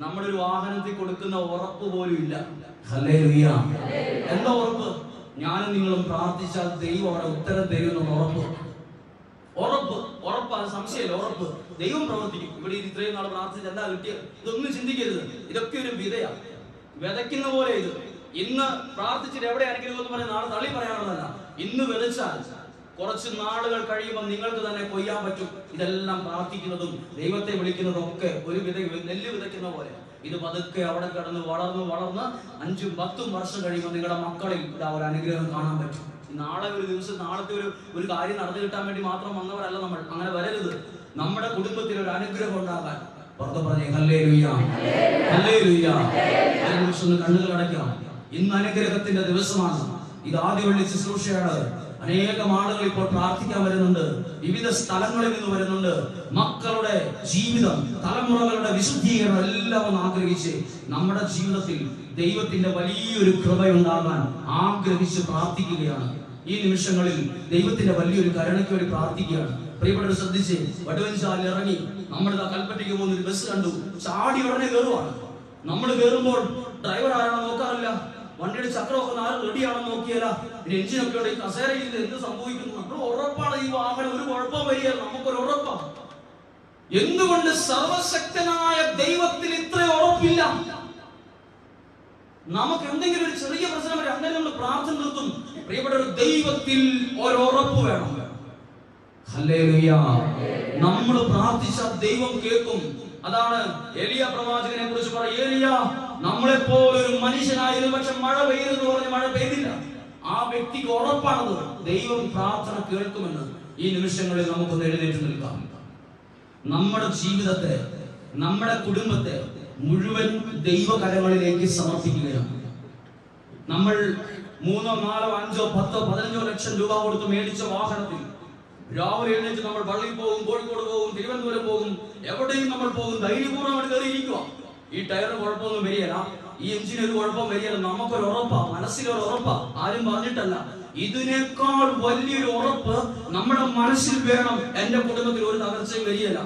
നമ്മുടെ ഒരു വാഹനത്തിൽ കൊടുക്കുന്ന ഉറപ്പ് പോലും ഇല്ല. ഹല്ലേലൂയ. എന്താ ഉറപ്പ്? ഞാനും നിങ്ങളും പ്രാർത്ഥിച്ചാൽ ദൈവം അവിടെ ഉത്തരം തരുമെന്നുള്ള ഉറപ്പ്. ഉറപ്പ്, അത് സംശയമില്ല. ഉറപ്പ്, ദൈവം പ്രവർത്തിക്കും. ഇവിടെ ഇത്രയും നാൾ പ്രാർത്ഥിച്ച് എന്താ കിട്ടിയത്? ഇതൊന്നും ചിന്തിക്കരുത്. ഇതൊക്കെ ഒരു വിതയാണ്, വിതയ്ക്കുന്ന പോലെ. ഇത് ഇന്ന് പ്രാർത്ഥിച്ചിട്ട് എവിടെ അനുഗ്രഹം എന്ന് പറഞ്ഞ് നാളെ തള്ളി പറയാനുള്ളതല്ല. ഇന്ന് വിതച്ചാൽ കുറച്ച് നാളുകൾ കഴിയുമ്പോൾ നിങ്ങൾക്ക് തന്നെ കൊയ്യാൻ പറ്റും. ഇതെല്ലാം പ്രാർത്ഥിക്കുന്നതും ദൈവത്തെ വിളിക്കുന്നതും ഒക്കെ ഒരു നെല്ല് വിതയ്ക്കുന്ന പോലെ ഇത് പതുക്കെ അവിടെ കിടന്ന് വളർന്ന് 5ഉം 10ഉം വർഷം കഴിയുമ്പോൾ നിങ്ങളുടെ മക്കളിൽ ഇതാ ഒരു അനുഗ്രഹം കാണാൻ പറ്റും. നാളെ ഒരു ദിവസം നാളത്തെ ഒരു കാര്യം നടന്നു കിട്ടാൻ വേണ്ടി മാത്രം വന്നവരല്ല നമ്മൾ. അങ്ങനെ വരരുത്. നമ്മുടെ കുടുംബത്തിൽ ഒരു അനുഗ്രഹം ഉണ്ടാകാൻ പറഞ്ഞേ ഹല്ലേലൂയ, ഹല്ലേലൂയ. കണ്ണുകൾ അടയ്ക്കാം. ഇന്ന് അനുഗ്രഹത്തിന്റെ ദിവസമാണ്. ഇത് ആദ്യവള്ളി ശുശ്രൂഷയാണ്. അനേകം ആളുകൾ ഇപ്പോൾ പ്രാർത്ഥിക്കാൻ വരുന്നുണ്ട്. വിവിധ സ്ഥലങ്ങളിൽ നിന്ന് വരുന്നുണ്ട്. മക്കളുടെ ജീവിതം, തലമുറകളുടെ വിശുദ്ധീകരണം എല്ലാം ഒന്ന് ആഗ്രഹിച്ച് നമ്മുടെ ജീവിതത്തിൽ ദൈവത്തിന്റെ വലിയൊരു കൃപയുണ്ടാകാൻ ആഗ്രഹിച്ച് പ്രാർത്ഥിക്കുകയാണ്. ഈ നിമിഷങ്ങളിൽ ദൈവത്തിന്റെ വലിയൊരു കരുണയ്ക്ക് വേണ്ടി പ്രാർത്ഥിക്കുകയാണ്. പ്രിയപ്പെട്ടവർ ശ്രദ്ധിച്ച്, വടുവഞ്ചാലിൽ ഇറങ്ങി നമ്മൾ കൽപ്പറ്റയ്ക്ക് പോകുന്ന ഒരു ബസ് കണ്ടു. ചാടി ഉടനെ കയറുവാണ്. നമ്മൾ കയറുമ്പോൾ ഡ്രൈവർ ആരാണെന്ന് നോക്കാറില്ല. വണ്ടിയുടെ ചക്രമൊക്കെ നാളെ റെഡിയാണെന്ന് നോക്കിയാല. പിന്നെ എഞ്ചിനൊക്കെ ഉണ്ട്. ഈ കസേരയിൽ എന്ത് സംഭവിക്കുന്നു? നമ്മൾ ഉറപ്പാണ് ഈ വാഹനം ഒരു കുഴപ്പം വരികയല്ല. നമുക്കൊരു ഉറപ്പാണ്. എന്തുകൊണ്ട് സർവശക്തനായ ദൈവത്തിൽ ഇത്ര ഉറപ്പില്ല? നമുക്ക് എന്തെങ്കിലും ഒരു ചെറിയ പ്രശ്നം വരെ അങ്ങനെ നമ്മൾ പ്രാർത്ഥന നിർത്തും. പ്രിയപ്പെട്ട ഒരു ദൈവത്തിൽ ഒരു ഉറപ്പ് വേണം. ഹല്ലേലൂയ. നമ്മൾ പ്രാർത്ഥിച്ച ദൈവം കേൾക്കും. അതാണ് എലിയ പ്രവാചകനെ കുറിച്ച് പറയുന്നത്. ഏലിയ നമ്മളെപ്പോലെ ഒരു മനുഷ്യനായിരുന്നു, പക്ഷെ മഴ പെയ്തെന്ന് പറഞ്ഞ് മഴ പെയ്തില്ല. ആ വ്യക്തിക്ക് ഉറപ്പാണത് ദൈവം പ്രാർത്ഥന കേൾക്കുമെന്ന്. ഈ നിമിഷങ്ങളിൽ നമുക്കൊന്ന് എഴുന്നേറ്റ് നിൽക്കാം. നമ്മുടെ ജീവിതത്തെ, നമ്മുടെ കുടുംബത്തെ മുഴുവൻ ദൈവകരങ്ങളിലേക്ക് സമർപ്പിക്കുകയാണ്. നമ്മൾ 3, 4, 5, 10, 15 ലക്ഷം രൂപ കൊടുത്ത് മേടിച്ച വാഹനത്തിൽ രാവിലെ എഴുന്നേറ്റ് നമ്മൾ പള്ളിയിൽ പോകും, കോഴിക്കോട് പോകും, തിരുവനന്തപുരം പോകും, എവിടെയും നമ്മൾ പോകും. ധൈര്യപൂർവ്വം കയറിയിരിക്കുക. ഈ ടയറിന് കുഴപ്പമൊന്നും വരികയില്ല, ഈ എഞ്ചിന് ഒരു കുഴപ്പം വരികയില്ല. നമുക്കൊരു ഉറപ്പാ, മനസ്സിലൊരു ഉറപ്പാ, ആരും പറഞ്ഞിട്ടല്ല. ഇതിനേക്കാൾ വലിയൊരു ഉറപ്പ് നമ്മുടെ മനസ്സിൽ വേണം. എന്റെ കുടുംബത്തിൽ ഒരു തകർച്ചയും വരികയില്ല.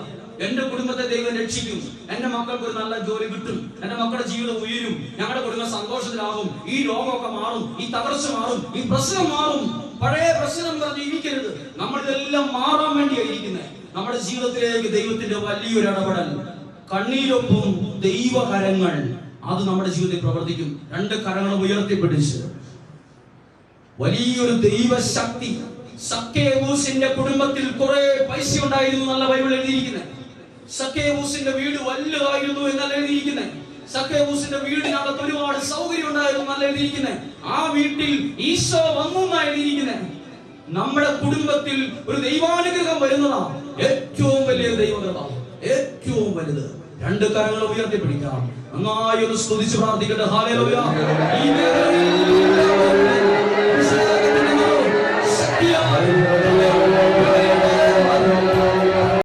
എന്റെ കുടുംബത്തെ ദൈവം രക്ഷിക്കും. എന്റെ മക്കൾക്ക് ഒരു നല്ല ജോലി കിട്ടും. എന്റെ മക്കളുടെ ജീവിതം ഉയരും. ഞങ്ങളുടെ കുടുംബം സന്തോഷത്തിലാകും. ഈ രോഗമൊക്കെ മാറും, ഈ തകർച്ച മാറും, ഈ പ്രശ്നം മാറും. പഴയ പ്രശ്നം പറഞ്ഞ് ഇരിക്കരുത്. നമ്മൾ ഇതെല്ലാം മാറാൻ വേണ്ടിയായിരിക്കുന്നത്. നമ്മുടെ ജീവിതത്തിലേക്ക് ദൈവത്തിന്റെ വലിയൊരു ഇടപെടൽ, കണ്ണീരൊപ്പം ദൈവകരങ്ങൾ, അത് നമ്മുടെ ജീവിതത്തിൽ പ്രവർത്തിക്കും. 2 കരങ്ങളും ഉയർത്തിപ്പിടിച്ച് വലിയൊരു ദൈവശക്തി. സക്കേവൂസിന്റെ കുടുംബത്തിൽ കുറെ പൈസ ഉണ്ടായിരുന്നു എന്നല്ല ബൈബിൾ എഴുതിയിരിക്കുന്നത്. സക്കേവൂസിന്റെ വീട് വലുതായിരുന്നു എന്നല്ല എഴുതിയിരിക്കുന്നത്. സക്കേവൂസിന്റെ വീടിനകത്ത് ഒരുപാട് സൗകര്യം ഉണ്ടായിരുന്നു എന്നല്ല എഴുതിയിരിക്കുന്നത്. ആ വീട്ടിൽ ഈശോ വന്നു എന്നാണ് എഴുതിയിരിക്കുന്നത്. നമ്മുടെ കുടുംബത്തിൽ ഒരു ദൈവാനുഗ്രഹം വരുന്നതാണ് ഏറ്റവും വലിയ ദൈവകൃപ, ഏറ്റവും വലുത്. 2 കരങ്ങൾ ഉയർത്തിപ്പിടിക്കാം. നന്നായി ഒന്ന് സ്തുതിച്ച് പ്രാർത്ഥിക്കട്ടെ. ഹല്ലേലൂയ. ഈ